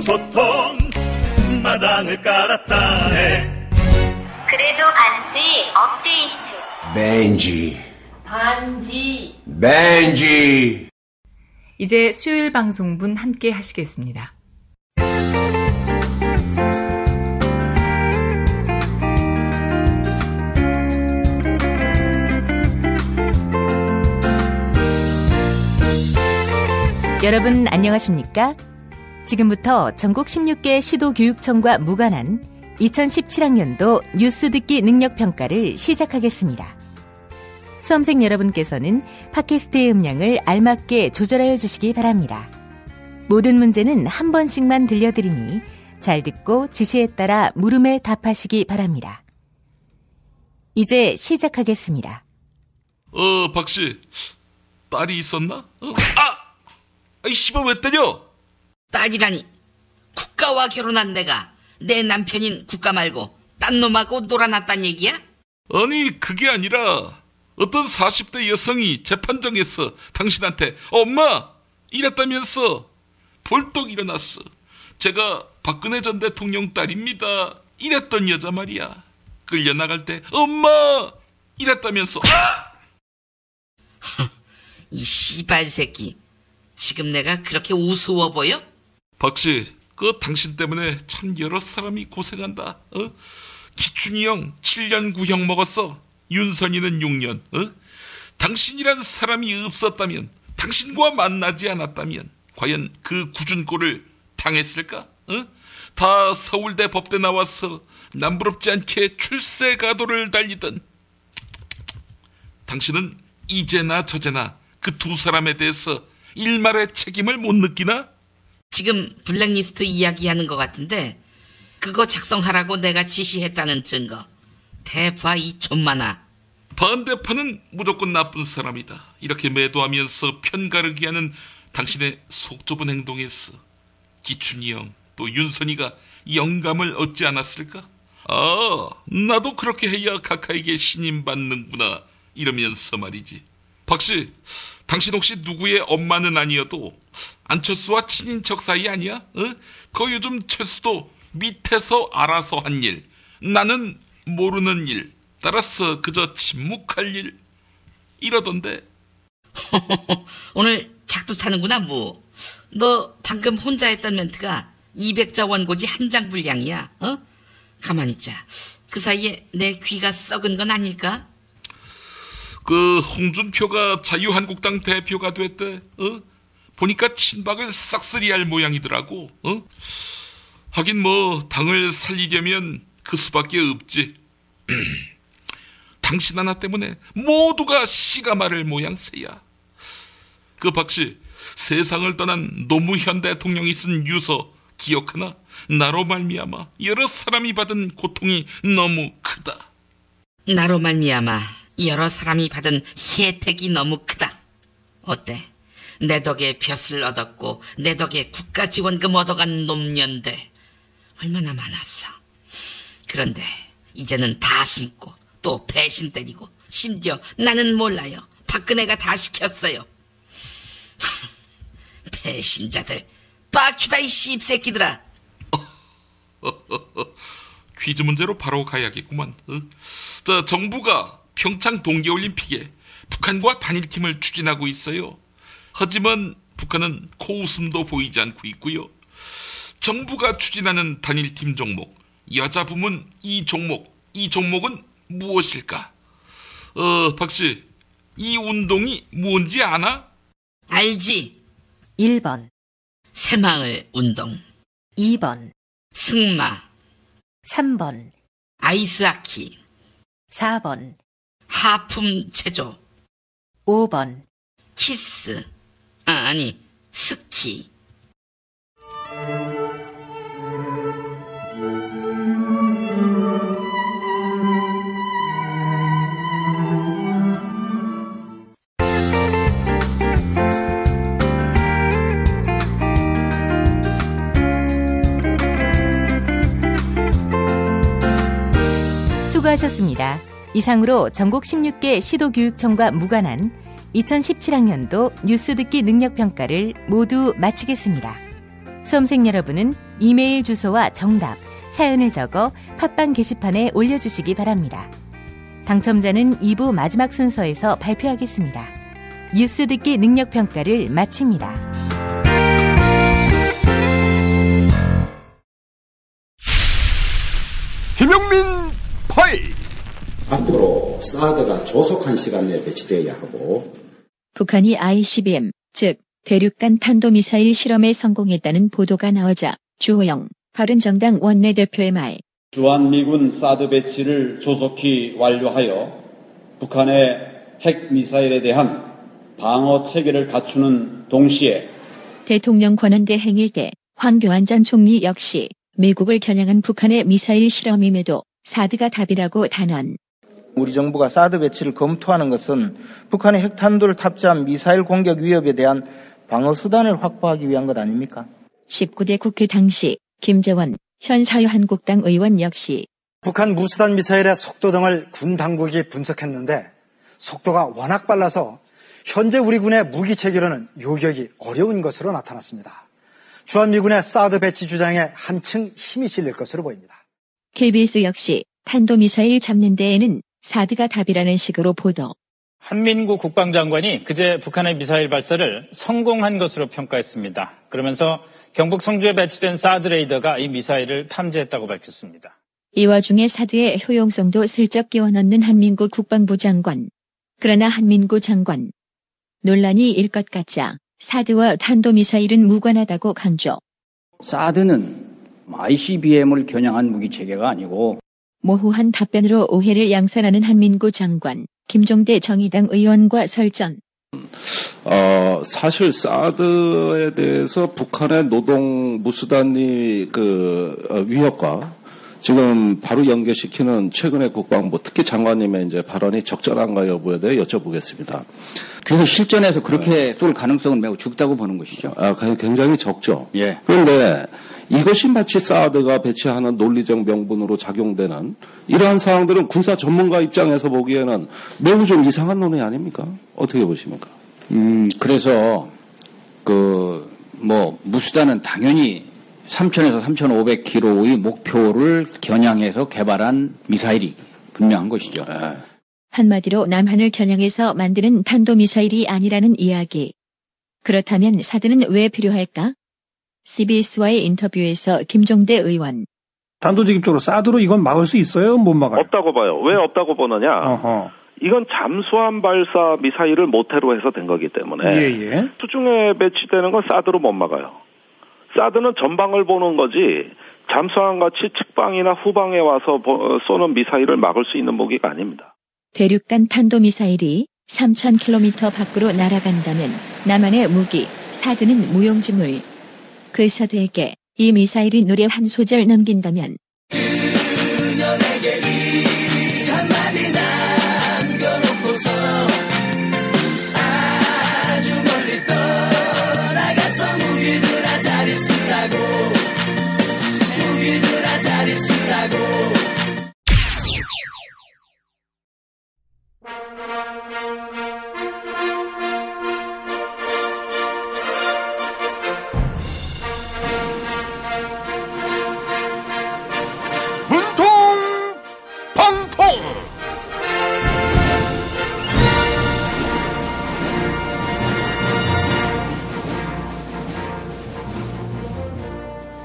마당을 깔았다네. 그래도 반지 업데이트. 벤지 이제 수요일 방송분 함께 하시겠습니다. 여러분 안녕하십니까? 지금부터 전국 16개 시도교육청과 무관한 2017학년도 뉴스 듣기 능력평가를 시작하겠습니다. 수험생 여러분께서는 팟캐스트의 음량을 알맞게 조절하여 주시기 바랍니다. 모든 문제는 한 번씩만 들려드리니 잘 듣고 지시에 따라 물음에 답하시기 바랍니다. 이제 시작하겠습니다. 박씨, 딸이 있었나? 이 씨발 왜 때려? 딸이라니. 국가와 결혼한 내가 내 남편인 국가 말고 딴 놈하고 놀아놨단 얘기야? 아니 그게 아니라 어떤 40대 여성이 재판정에서 당신한테 엄마 이랬다면서 벌떡 일어났어. 제가 박근혜 전 대통령 딸입니다 이랬던 여자 말이야. 끌려나갈 때 엄마 이랬다면서 이 씨발 새끼. 지금 내가 그렇게 우스워 보여? 박씨, 당신 때문에 참 여러 사람이 고생한다. 기춘이 형 7년 구형 먹었어. 윤선이는 6년. 당신이란 사람이 없었다면, 당신과 만나지 않았다면 과연 그 굳은 꼴을 당했을까? 다 서울대 법대 나와서 남부럽지 않게 출세가도를 달리던 당신은 이제나 저제나 그 두 사람에 대해서 일말의 책임을 못 느끼나? 지금 블랙리스트 이야기하는 것 같은데 그거 작성하라고 내가 지시했다는 증거 대봐 이 촌만아. 반대파는 무조건 나쁜 사람이다. 이렇게 매도하면서 편가르기 하는 당신의 속 좁은 행동에서 기춘이 형 또 윤선이가 영감을 얻지 않았을까? 나도 그렇게 해야 각하에게 신임받는구나 이러면서 말이지. 박씨, 당신 혹시 누구의 엄마는 아니어도 안철수와 친인척 사이 아니야? 그 요즘 철수도 밑에서 알아서 한 일, 나는 모르는 일, 따라서 그저 침묵할 일 이러던데. 오늘 작두 타는구나 뭐. 너 방금 혼자 했던 멘트가 200자 원고지 한 장 분량이야. 가만히 있자. 그 사이에 내 귀가 썩은 건 아닐까? 홍준표가 자유한국당 대표가 됐대. 보니까 친박을 싹쓸이할 모양이더라고. 하긴 뭐 당을 살리려면 그 수밖에 없지. 당신 하나 때문에 모두가 씨가 마를 모양새야. 박씨, 세상을 떠난 노무현 대통령이 쓴 유서 기억하나? 나로 말미암아 여러 사람이 받은 고통이 너무 크다. 나로 말미암아 여러 사람이 받은 혜택이 너무 크다. 어때? 내 덕에 벼슬 얻었고 내 덕에 국가지원금 얻어간 놈년들 얼마나 많았어. 그런데 이제는 다 숨고 또 배신 때리고 심지어 나는 몰라요. 박근혜가 다 시켰어요. 배신자들 빡큐다 이 씹새끼들아. 퀴즈 문제로 바로 가야겠구만. 정부가 평창 동계올림픽에 북한과 단일팀을 추진하고 있어요. 하지만 북한은 코웃음도 보이지 않고 있고요. 정부가 추진하는 단일팀 종목, 여자 부문 이 종목은 무엇일까? 박씨, 이 운동이 뭔지 아나? 알지. 1번 새마을 운동, 2번 승마, 3번 아이스하키, 4번 하품 체조, 5번 키스, 스키. 수고하셨습니다. 이상으로 전국 16개 시도교육청과 무관한 2017학년도 뉴스 듣기 능력평가를 모두 마치겠습니다. 수험생 여러분은 이메일 주소와 정답, 사연을 적어 팟빵 게시판에 올려주시기 바랍니다. 당첨자는 2부 마지막 순서에서 발표하겠습니다. 뉴스 듣기 능력평가를 마칩니다. 김용민 파일. 앞으로 사드가 조속한 시간 내에 배치되어야 하고 북한이 ICBM, 즉 대륙간 탄도미사일 실험에 성공했다는 보도가 나오자 주호영 바른정당 원내대표의 말. 주한미군 사드 배치를 조속히 완료하여 북한의 핵미사일에 대한 방어 체계를 갖추는 동시에 대통령 권한대 행일 때 황교안 전 총리 역시 미국을 겨냥한 북한의 미사일 실험임에도 사드가 답이라고 단언. 우리 정부가 사드 배치를 검토하는 것은 북한의 핵탄두를 탑재한 미사일 공격 위협에 대한 방어 수단을 확보하기 위한 것 아닙니까? 19대 국회 당시 김재원 현 자유한국당 의원 역시 북한 무수단 미사일의 속도 등을 군 당국이 분석했는데 속도가 워낙 빨라서 현재 우리 군의 무기 체계로는 요격이 어려운 것으로 나타났습니다. 주한미군의 사드 배치 주장에 한층 힘이 실릴 것으로 보입니다. KBS 역시 탄도미사일 잡는 데에는 사드가 답이라는 식으로 보도. 한민구 국방장관이 그제 북한의 미사일 발사를 성공한 것으로 평가했습니다. 그러면서 경북 성주에 배치된 사드 레이더가 이 미사일을 탐지했다고 밝혔습니다. 이 와중에 사드의 효용성도 슬쩍 끼워넣는 한민구 국방부 장관. 그러나 한민구 장관. 논란이 일 것 같자 사드와 탄도미사일은 무관하다고 강조. 사드는 ICBM을 겨냥한 무기체계가 아니고 모호한 답변으로 오해를 양산하는 한민구 장관. 김종대 정의당 의원과 설전. 사실 사드에 대해서 북한의 노동 무수단의 위협과 지금 바로 연계시키는 최근의 국방부 특히 장관님의 이제 발언이 적절한가 여부에 대해 여쭤보겠습니다. 그래서 실전에서 그렇게 쏠 가능성은 매우 적다고 보는 것이죠. 굉장히 적죠. 예. 그런데 이것이 마치 사드가 배치하는 논리적 명분으로 작용되는 이러한 사항들은 군사 전문가 입장에서 보기에는 매우 좀 이상한 논의 아닙니까? 어떻게 보십니까? 그래서 무수단은 당연히 3,000에서 3,500km의 목표를 겨냥해서 개발한 미사일이 분명한 것이죠. 한마디로 남한을 겨냥해서 만드는 탄도미사일이 아니라는 이야기. 그렇다면 사드는 왜 필요할까? CBS와의 인터뷰에서 김종대 의원. 단도직입적으로 사드로 이건 막을 수 있어요? 못 막아요? 없다고 봐요. 왜 없다고 보느냐? 이건 잠수함 발사 미사일을 모태로 해서 된 거기 때문에 수중에 배치되는 건 사드로 못 막아요. 사드는 전방을 보는 거지 잠수함같이 측방이나 후방에 와서 쏘는 미사일을 막을 수 있는 무기가 아닙니다. 대륙간 탄도미사일이 3,000km 밖으로 날아간다면 남한의 무기, 사드는 무용지물. 그 사드에게 이 미사일이 노래 한 소절 넘긴다면 그녀에게 이 한마디 남겨놓고서 아주 멀리 떠나가서 무기들아 잘 있으라고 무기들아 잘 있으라고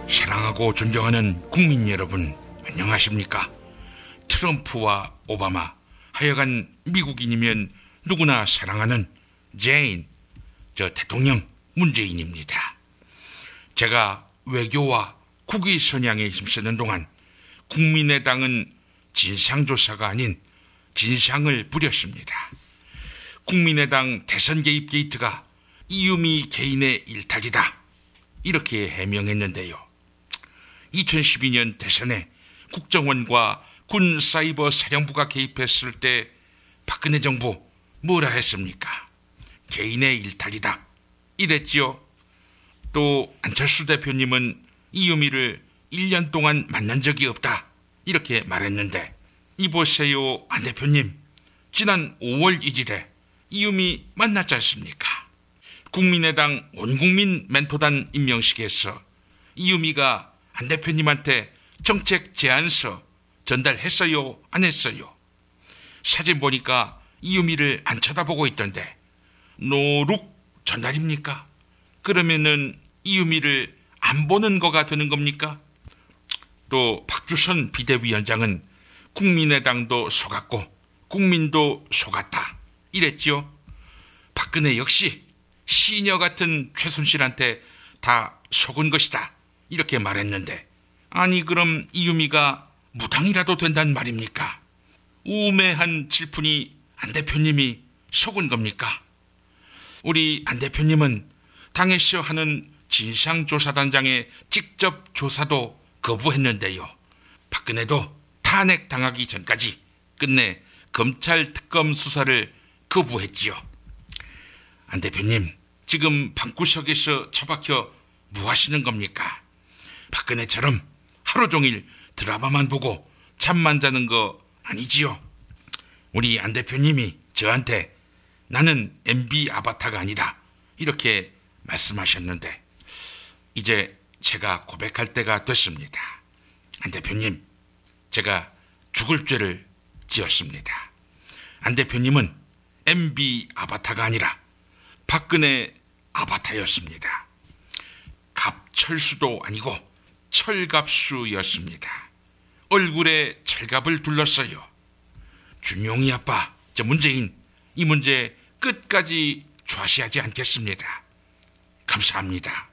사랑하고 존경하는 국민 여러분, 안녕하십니까? 트럼프와 오바마, 하여간 미국인이면 누구나 사랑하는 대통령 문재인입니다. 제가 외교와 국위 선양에 힘쓰는 동안 국민의당은 진상조사가 아닌 진상을 부렸습니다. 국민의당 대선 개입 게이트가 이유미 개인의 일탈이다, 이렇게 해명했는데요. 2012년 대선에 국정원과 군 사이버 사령부가 개입했을 때 박근혜 정부 뭐라 했습니까? 개인의 일탈이다, 이랬지요. 또 안철수 대표님은 이유미를 1년 동안 만난 적이 없다, 이렇게 말했는데 이보세요, 안 대표님. 지난 5월 1일에 이유미 만났지 않습니까? 국민의당 온국민 멘토단 임명식에서 이유미가 안 대표님한테 정책 제안서 전달했어요, 안 했어요? 사진 보니까 이유미를 안 쳐다보고 있던데 노룩 전달입니까? 그러면은 이유미를 안 보는 거가 되는 겁니까? 또 박주선 비대위원장은 국민의당도 속았고 국민도 속았다, 이랬지요. 박근혜 역시 시녀 같은 최순실한테 다 속은 것이다, 이렇게 말했는데, 아니 그럼 이유미가 무당이라도 된단 말입니까? 우매한 질문이 안 대표님이 속은 겁니까? 우리 안 대표님은 당에서 하는 진상조사단장의 직접 조사도 거부했는데요. 박근혜도 탄핵 당하기 전까지 끝내 검찰 특검 수사를 거부했지요. 안 대표님, 지금 방구석에서 처박혀 뭐 하시는 겁니까? 박근혜처럼 하루 종일 드라마만 보고 잠만 자는 거 아니지요? 우리 안 대표님이 저한테 나는 MB 아바타가 아니다, 이렇게 말씀하셨는데 이제 제가 고백할 때가 됐습니다. 안 대표님, 제가 죽을 죄를 지었습니다. 안 대표님은 MB 아바타가 아니라 박근혜 아바타였습니다. 철수도 아니고 철갑수였습니다. 얼굴에 철갑을 둘렀어요. 준용이 아빠, 저 문재인, 이 문제 끝까지 좌시하지 않겠습니다. 감사합니다.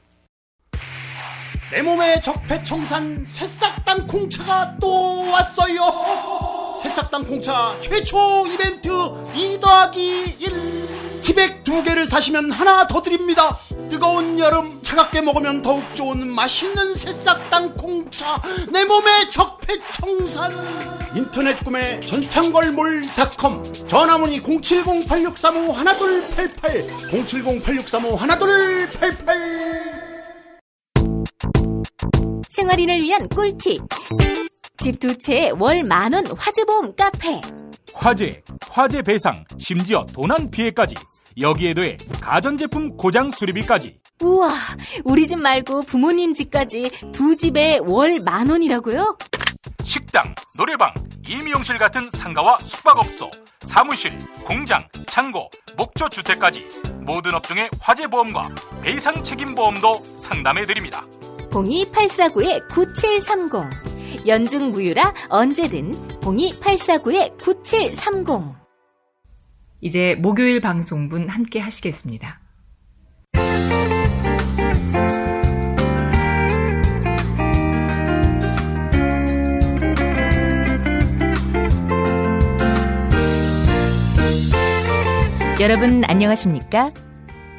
내 몸에 적폐청산 새싹당 콩차가 또 왔어요. 새싹당 콩차 최초 이벤트 2+1 티백 2개를 사시면 하나 더 드립니다. 뜨거운 여름 차갑게 먹으면 더욱 좋은 맛있는 새싹당 콩차 내 몸에 적폐청산. 인터넷 구매 전창걸몰닷컴 전화문의 070-8635-1288 070-8635-1288. 생활인을 위한 꿀팁. 집 두 채에 월 10,000원 화재보험 카페. 화재 배상, 심지어 도난 피해까지. 여기에 더해 가전제품 고장 수리비까지. 우와, 우리 집 말고 부모님 집까지 두 집에 월 10,000원이라고요? 식당, 노래방, 임용실 같은 상가와 숙박업소, 사무실, 공장, 창고, 목조주택까지 모든 업종의 화재보험과 배상 책임보험도 상담해드립니다. 02849-9730. 연중 무휴라 언제든 02849-9730. 이제 목요일 방송분 함께 하시겠습니다. 여러분 안녕하십니까?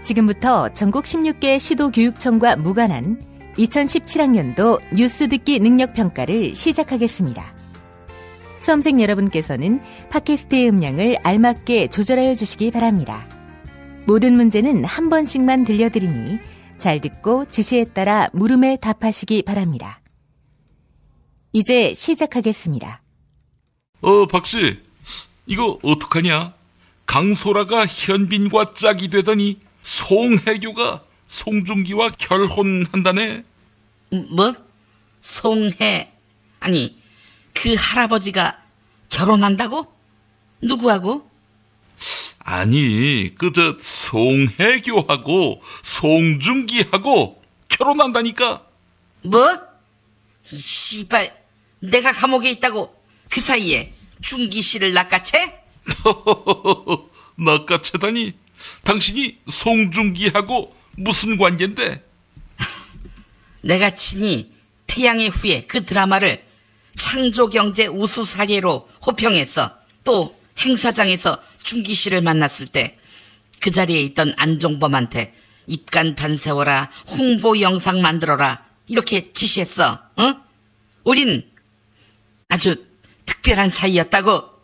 지금부터 전국 16개 시도교육청과 무관한 2017학년도 뉴스 듣기 능력평가를 시작하겠습니다. 수험생 여러분께서는 팟캐스트의 음량을 알맞게 조절하여 주시기 바랍니다. 모든 문제는 한 번씩만 들려드리니 잘 듣고 지시에 따라 물음에 답하시기 바랍니다. 이제 시작하겠습니다. 박씨, 이거 어떡하냐? 강소라가 현빈과 짝이 되더니 송혜교가 송중기와 결혼한다네. 뭐? 송혜? 아니, 그 할아버지가 결혼한다고? 누구하고? 아니, 송혜교하고 송중기하고 결혼한다니까. 뭐? 씨발, 내가 감옥에 있다고 그 사이에 중기 씨를 낚아채? 낚아채다니. 당신이 송중기하고 무슨 관계인데? 내가 친히 태양의 후예 그 드라마를 창조경제 우수사례로 호평했어. 또 행사장에서 중기 씨를 만났을 때 그 자리에 있던 안종범한테 입간 반 세워라, 홍보 영상 만들어라 이렇게 지시했어. 응? 우린 아주 특별한 사이였다고.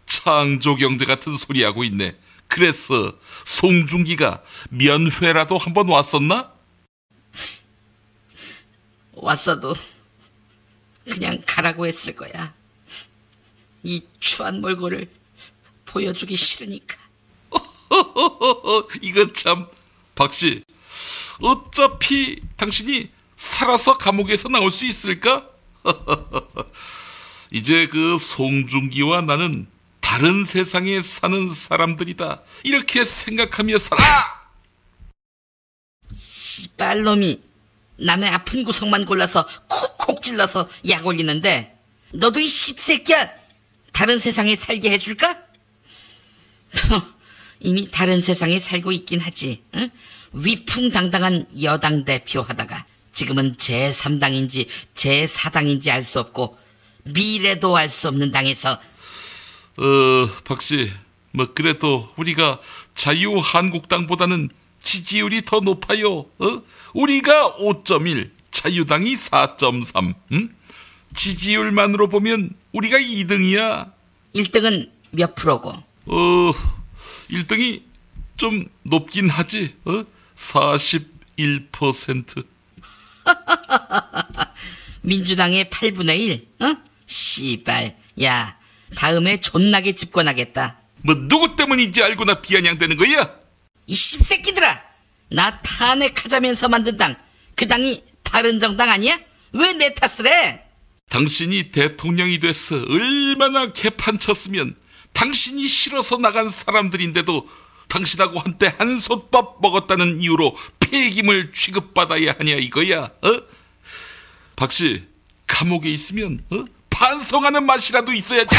창조경제 같은 소리 하고 있네. 그래서 송중기가 면회라도 한번 왔었나? 왔어도 그냥 가라고 했을 거야. 이 추한 몰골을 보여주기 싫으니까. 이거 참, 박씨, 어차피 당신이 살아서 감옥에서 나올 수 있을까? 이제 그 송중기와 나는 다른 세상에 사는 사람들이다, 이렇게 생각하며 살아! 씨발놈이 남의 아픈 구석만 골라서 콕콕 찔러서 약 올리는데 너도 이 씹새끼야 다른 세상에 살게 해줄까? 이미 다른 세상에 살고 있긴 하지. 응? 위풍당당한 여당 대표 하다가 지금은 제3당인지 제4당인지 알 수 없고 미래도 알 수 없는 당에서. 박씨, 뭐 그래도 우리가 자유한국당보다는 지지율이 더 높아요. 우리가 5.1, 자유당이 4.3. 지지율만으로 보면 우리가 2등이야. 1등은 몇 프로고? 1등이 좀 높긴 하지. 41%. 민주당의 8분의 1? 씨발. 야, 다음에 존나게 집권하겠다. 뭐 누구 때문인지 알고나 비아냥대는 거야? 이 씹새끼들아, 나 탄핵하자면서 만든 당, 그 당이 바른정당 아니야? 왜 내 탓을 해? 당신이 대통령이 됐어 얼마나 개판쳤으면 당신이 싫어서 나간 사람들인데도 당신하고 한때 한솥밥 먹었다는 이유로 폐기물 취급받아야 하냐 이거야. 박씨, 감옥에 있으면 반성하는 맛이라도 있어야지.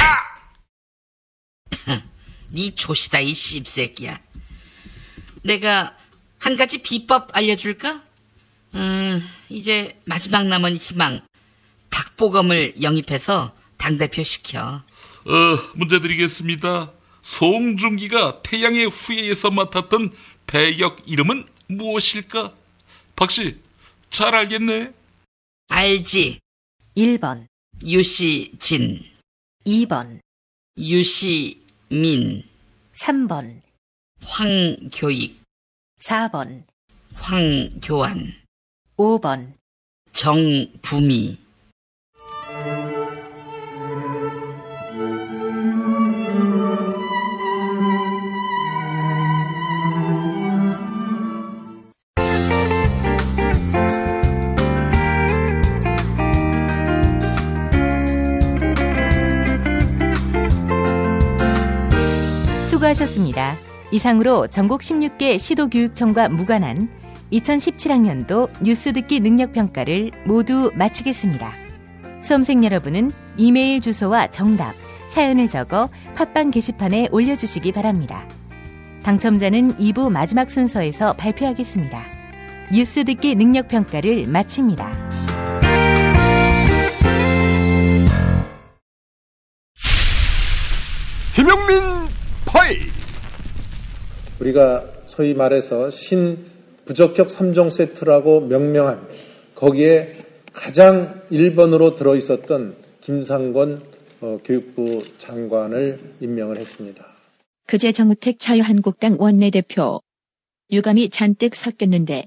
네 조시다 이 씹새끼야. 내가 한 가지 비법 알려줄까? 이제 마지막 남은 희망 박보검을 영입해서 당대표 시켜. 문제 드리겠습니다. 송중기가 태양의 후예에서 맡았던 배역 이름은 무엇일까? 박씨, 잘 알겠네. 알지. 1번 유시진, 2번 유시민, 3번 황교익, 4번 황교안, 5번 정부미. 수고하셨습니다. 이상으로 전국 16개 시도교육청과 무관한 2017학년도 뉴스 듣기 능력평가를 모두 마치겠습니다. 수험생 여러분은 이메일 주소와 정답, 사연을 적어 팟빵 게시판에 올려주시기 바랍니다. 당첨자는 2부 마지막 순서에서 발표하겠습니다. 뉴스 듣기 능력평가를 마칩니다. 김용민 파일. 우리가 소위 말해서 신부적격 3종 세트라고 명명한 거기에 가장 1번으로 들어있었던 김상권 교육부 장관을 임명을 했습니다. 그제 정우택 자유한국당 원내대표. 유감이 잔뜩 섞였는데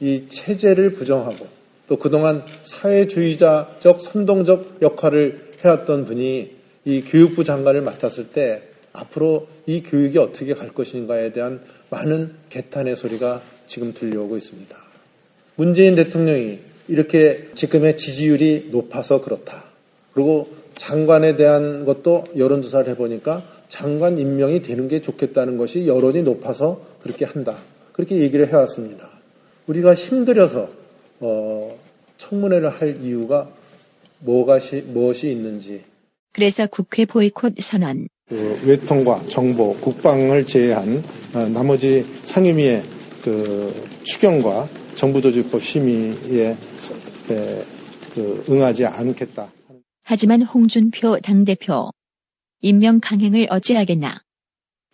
이 체제를 부정하고 또 그동안 사회주의자적 선동적 역할을 해왔던 분이 이 교육부 장관을 맡았을 때 앞으로 이 교육이 어떻게 갈 것인가에 대한 많은 개탄의 소리가 지금 들려오고 있습니다. 문재인 대통령이 이렇게 지금의 지지율이 높아서 그렇다. 그리고 장관에 대한 것도 여론조사를 해보니까 장관 임명이 되는 게 좋겠다는 것이 여론이 높아서 그렇게 한다. 그렇게 얘기를 해왔습니다. 우리가 힘들여서 청문회를 할 이유가 무엇이 있는지. 그래서 국회 보이콧 선언. 외통과 정보, 국방을 제외한 나머지 상임위의 추경과 정부조직법 심의에 응하지 않겠다. 하지만 홍준표 당대표. 임명 강행을 어찌하겠나.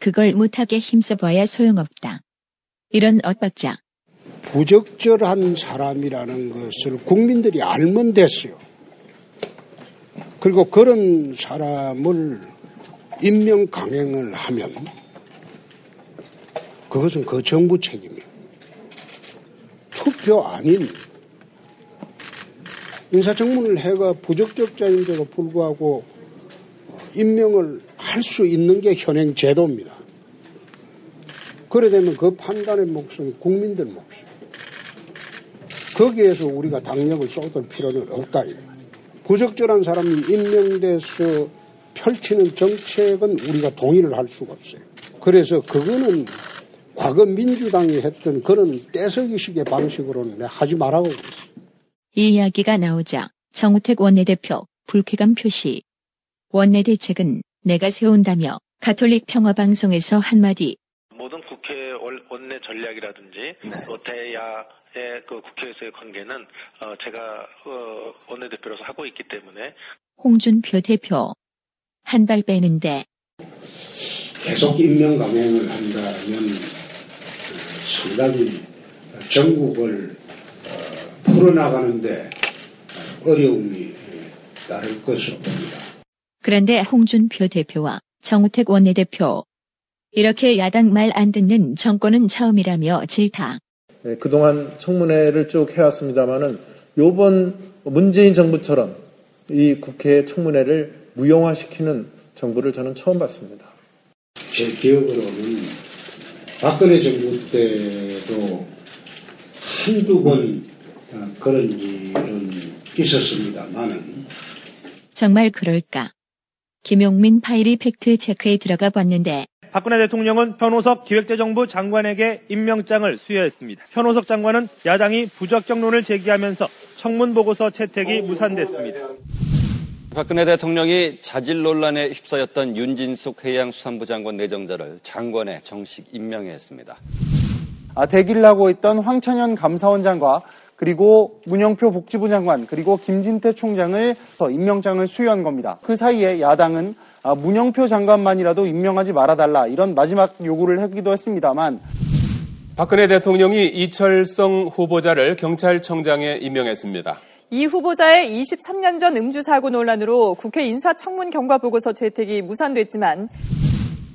그걸 못하게 힘써봐야 소용없다. 이런 엇박자. 부적절한 사람이라는 것을 국민들이 알면 됐어요. 그리고 그런 사람을 임명 강행을 하면 그것은 그 정부 책임이에요. 투표 아닌 인사청문을 해가 부적격자인데도 불구하고 임명을 할 수 있는 게 현행 제도입니다. 그래 되면 그 판단의 몫은 국민들 몫이에요. 거기에서 우리가 당력을 쏟을 필요는 없다. 부적절한 사람이 임명돼서 펼치는 정책은 우리가 동의를 할 수가 없어요. 그래서 그거는 과거 민주당이 했던 그런 떼서기식의 방식으로는 하지 말라고 그랬어요. 이 이야기가 나오자 정우택 원내대표 불쾌감 표시. 원내대책은 내가 세운다며 가톨릭 평화방송에서 한마디. 모든 국회 원내 전략이라든지 또 대야의 그 국회에서의 관계는 제가 원내대표로서 하고 있기 때문에. 홍준표 대표. 한 발 빼는데. 계속 임명 강행을 한다면 상당히 전국을 풀어나가는데 어려움이 따를 것으로 봅니다. 그런데 홍준표 대표와 정우택 원내대표. 이렇게 야당 말 안 듣는 정권은 처음이라며 질타. 네, 그동안 청문회를 쭉 해왔습니다마는 요번 문재인 정부처럼 이 국회 청문회를 무용화시키는 정부를 저는 처음 봤습니다. 제 기억으로는 박근혜 정부 때도 한두 번 그런 일은 있었습니다만은. 정말 그럴까? 김용민 파일이 팩트 체크에 들어가 봤는데 박근혜 대통령은 현오석 기획재정부 장관에게 임명장을 수여했습니다. 현오석 장관은 야당이 부적격론을 제기하면서 청문보고서 채택이 무산됐습니다. 박근혜 대통령이 자질 논란에 휩싸였던 윤진숙 해양수산부 장관 내정자를 장관에 정식 임명했습니다. 대기를 하고 있던 황천현 감사원장과 그리고 문영표 복지부 장관 그리고 김진태 총장을 임명장을 수여한 겁니다. 그 사이에 야당은 문영표 장관만이라도 임명하지 말아달라 이런 마지막 요구를 하기도 했습니다만 박근혜 대통령이 이철성 후보자를 경찰청장에 임명했습니다. 이 후보자의 23년 전 음주 사고 논란으로 국회 인사청문 경과 보고서 채택이 무산됐지만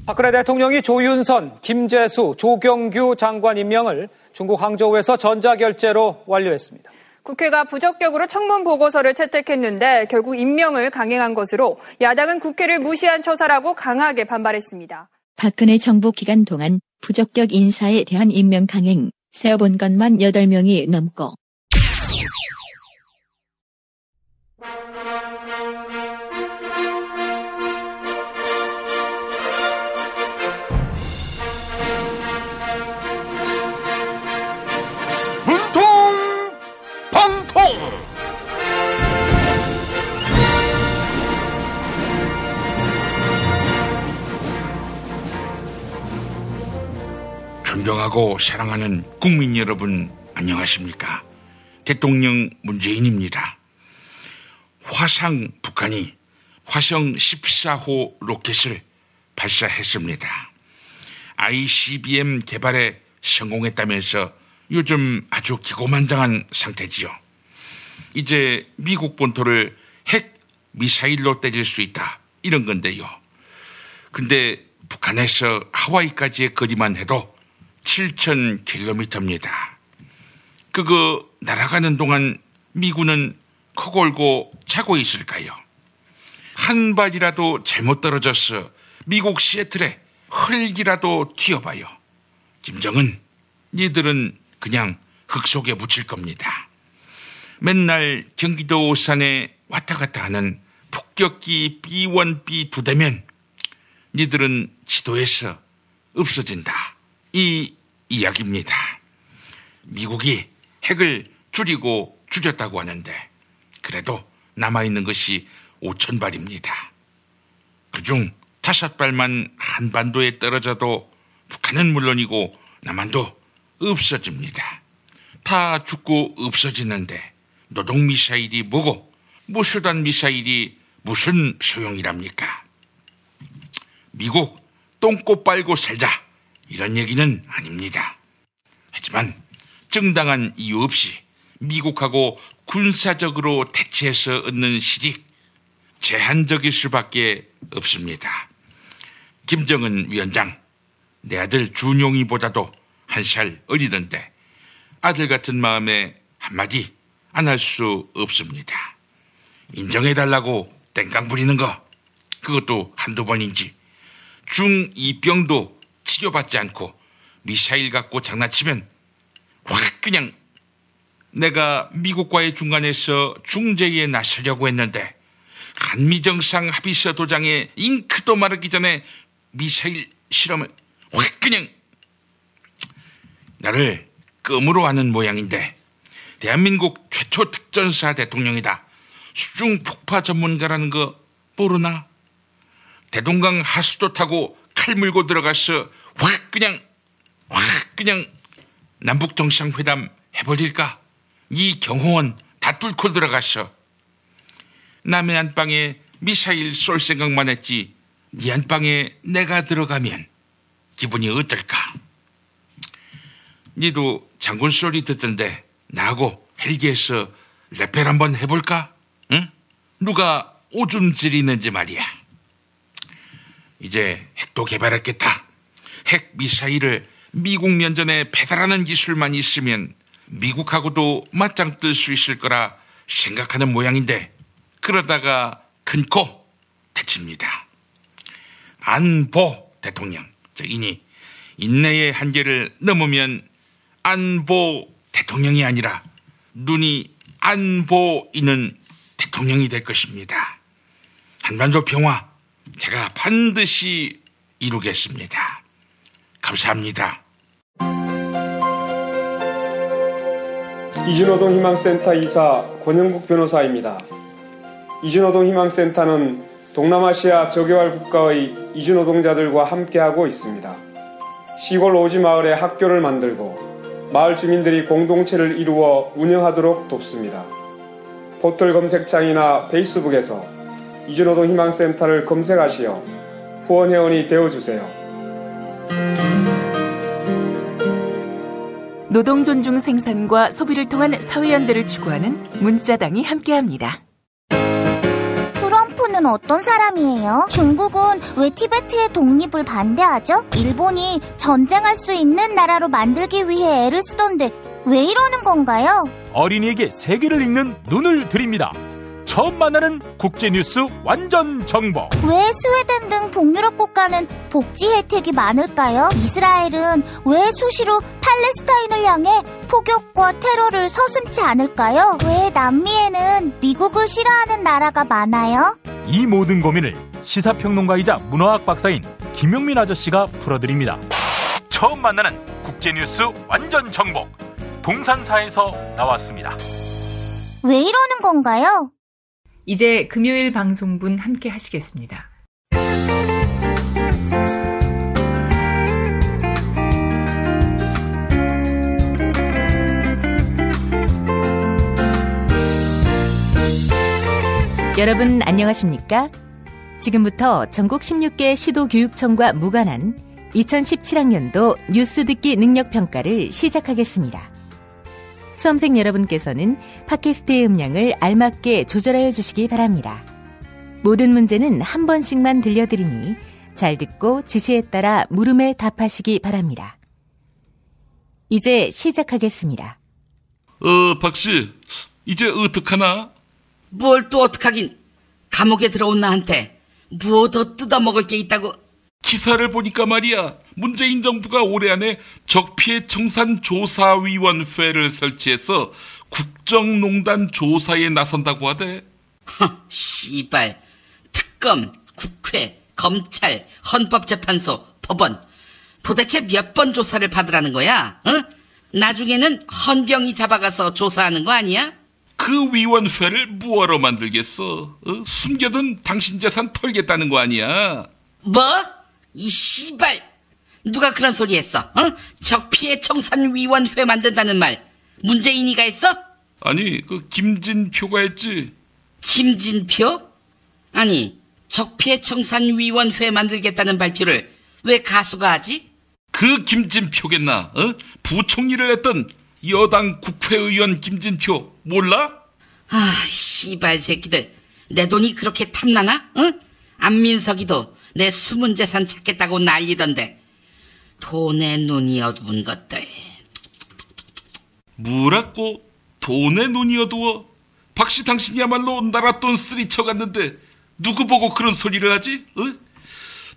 박근혜 대통령이 조윤선, 김재수, 조경규 장관 임명을 중국 항저우에서 전자결제로 완료했습니다. 국회가 부적격으로 청문 보고서를 채택했는데 결국 임명을 강행한 것으로 야당은 국회를 무시한 처사라고 강하게 반발했습니다. 박근혜 정부 기간 동안 부적격 인사에 대한 임명 강행, 세어본 것만 8명이 넘고 존경하고 사랑하는 국민 여러분, 안녕하십니까? 대통령 문재인입니다. 북한이 화성 14호 로켓을 발사했습니다. ICBM 개발에 성공했다면서 요즘 아주 기고만장한 상태지요. 이제 미국 본토를 핵 미사일로 때릴 수 있다, 이런 건데요. 근데 북한에서 하와이까지의 거리만 해도 7,000km입니다. 그거 날아가는 동안 미군은 코 골고 자고 있을까요? 한 발이라도 잘못 떨어져서 미국 시애틀에 흙이라도 튀어봐요. 김정은, 니들은 그냥 흙 속에 묻힐 겁니다. 맨날 경기도 오산에 왔다 갔다 하는 폭격기 B1, B2 되면 니들은 지도에서 없어진다, 이 이야기입니다. 미국이 핵을 줄였다고 하는데 그래도 남아있는 것이 5,000발입니다. 그중 5발만 한반도에 떨어져도 북한은 물론이고 남한도 없어집니다. 다 죽고 없어지는데 노동미사일이 뭐고 무수단 미사일이 무슨 소용이랍니까? 미국 똥꼬 빨고 살자, 이런 얘기는 아닙니다. 하지만 정당한 이유 없이 미국하고 군사적으로 대치해서 얻는 실익, 제한적일 수밖에 없습니다. 김정은 위원장, 내 아들 준용이보다도 한 살 어리던데 아들 같은 마음에 한마디 안 할 수 없습니다. 인정해달라고 땡깡 부리는 거, 그것도 한두 번인지 중2병도 치료받지 않고 미사일 갖고 장난치면 확 그냥, 내가 미국과의 중간에서 중재에 나서려고 했는데 한미정상 합의서 도장에 잉크도 마르기 전에 미사일 실험을 확 그냥, 나를 껌으로 하는 모양인데 대한민국 최초 특전사 대통령이다, 수중 폭파 전문가라는 거 모르나? 대동강 하수도 타고 칼 물고 들어가서 확 그냥 남북 정상회담 해버릴까? 이 경호원 다 뚫고 들어가서 남의 안방에 미사일 쏠 생각만 했지, 네 안방에 내가 들어가면 기분이 어떨까? 니도 장군 소리 듣던데 나하고 헬기에서 레펠 한번 해볼까? 응? 누가 오줌 지리는지 말이야. 이제 핵도 개발했겠다. 핵 미사일을 미국 면전에 배달하는 기술만 있으면 미국하고도 맞짱 뜰 수 있을 거라 생각하는 모양인데 그러다가 큰 코 다칩니다. 안보 대통령, 이니 인내의 한계를 넘으면 안보 대통령이 아니라 눈이 안 보이는 대통령이 될 것입니다. 한반도 평화 제가 반드시 이루겠습니다. 감사합니다. 이주노동 희망센터 이사 권영국 변호사입니다. 이주노동 희망센터는 동남아시아 저개발 국가의 이주노동자들과 함께하고 있습니다. 시골 오지 마을에 학교를 만들고 마을 주민들이 공동체를 이루어 운영하도록 돕습니다. 포털 검색창이나 페이스북에서 이주노동 희망센터를 검색하시어 후원회원이 되어주세요. 노동 존중 생산과 소비를 통한 사회연대를 추구하는 문자당이 함께합니다. 트럼프는 어떤 사람이에요? 중국은 왜 티베트의 독립을 반대하죠? 일본이 전쟁할 수 있는 나라로 만들기 위해 애를 쓰던데 왜 이러는 건가요? 어린이에게 세계를 읽는 눈을 드립니다. 처음 만나는 국제뉴스 완전 정보. 왜 스웨덴 등 북유럽 국가는 복지 혜택이 많을까요? 이스라엘은 왜 수시로 팔레스타인을 향해 폭격과 테러를 서슴지 않을까요? 왜 남미에는 미국을 싫어하는 나라가 많아요? 이 모든 고민을 시사평론가이자 문화학 박사인 김용민 아저씨가 풀어드립니다. 처음 만나는 국제뉴스 완전 정보. 동산사에서 나왔습니다. 왜 이러는 건가요? 이제 금요일 방송분 함께 하시겠습니다. 여러분 안녕하십니까? 지금부터 전국 16개 시도교육청과 무관한 2017학년도 뉴스 듣기 능력평가를 시작하겠습니다. 수험생 여러분께서는 팟캐스트의 음량을 알맞게 조절하여 주시기 바랍니다. 모든 문제는 한 번씩만 들려드리니 잘 듣고 지시에 따라 물음에 답하시기 바랍니다. 이제 시작하겠습니다. 박씨, 이제 어떡하나? 뭘 또 어떡하긴. 감옥에 들어온 나한테 뭐 더 뜯어먹을 게 있다고. 기사를 보니까 말이야, 문재인 정부가 올해 안에 적피해 청산 조사위원회를 설치해서 국정농단 조사에 나선다고 하대. 씨발. 특검, 국회, 검찰, 헌법재판소, 법원. 도대체 몇 번 조사를 받으라는 거야? 응? 나중에는 헌병이 잡아가서 조사하는 거 아니야? 그 위원회를 뭐하러 만들겠어? 숨겨둔 당신 재산 털겠다는 거 아니야? 뭐? 이 씨발. 누가 그런 소리 했어? 적피해 청산위원회 만든다는 말 문재인이가 했어? 아니, 그 김진표가 했지. 김진표? 아니, 적피해 청산위원회 만들겠다는 발표를 왜 가수가 하지? 그 김진표겠나? 부총리를 했던 여당 국회의원 김진표 몰라? 아, 씨발 새끼들. 내 돈이 그렇게 탐나나? 응? 안민석이도 내 숨은 재산 찾겠다고 난리던데. 돈에 눈이 어두운 것들. 뭐라고? 돈에 눈이 어두워? 박씨 당신이야말로 나라 돈 쓰리쳐갔는데 누구 보고 그런 소리를 하지?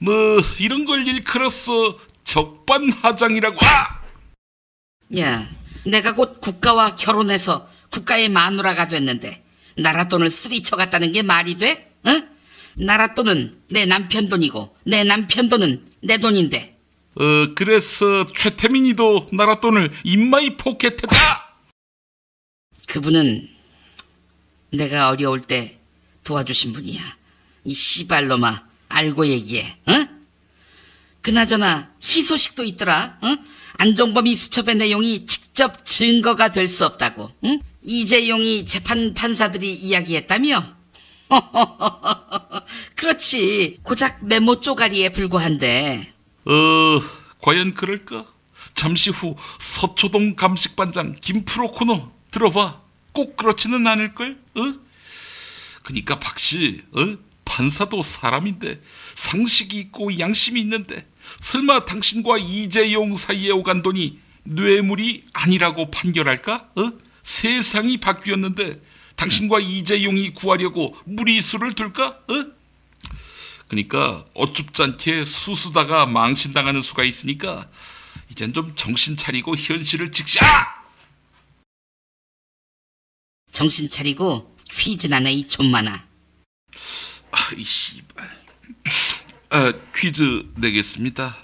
뭐 이런 걸 일컬어서 적반하장이라고. 아! 야, 내가 곧 국가와 결혼해서 국가의 마누라가 됐는데 나라 돈을 쓰리쳐갔다는 게 말이 돼? 응? 나라 돈은 내 남편 돈이고 내 남편 돈은 내 돈인데. 그래서 최태민이도 나라 돈을 인마이 포켓했다. 그분은 내가 어려울 때 도와주신 분이야. 이 씨발놈아, 알고 얘기해. 응? 그나저나 희소식도 있더라. 응? 안종범이 수첩의 내용이 직접 증거가 될 수 없다고. 응? 이재용이 재판 판사들이 이야기했다며? 그렇지. 고작 메모 쪼가리에 불과한데. 과연 그럴까? 잠시 후 서초동 감식반장 김프로 코너 들어봐. 꼭 그렇지는 않을걸? 그니까 박씨, 판사도 사람인데 상식이 있고 양심이 있는데 설마 당신과 이재용 사이에 오간 돈이 뇌물이 아니라고 판결할까? 세상이 바뀌었는데 당신과 이재용이 구하려고 무리수를 둘까? 그러니까 어쭙지 않게 수수다가 망신당하는 수가 있으니까 이젠 좀 정신 차리고 현실을 직시하! 정신 차리고 휘진하네 이 촌만아. 이 씨발. 퀴즈 내겠습니다.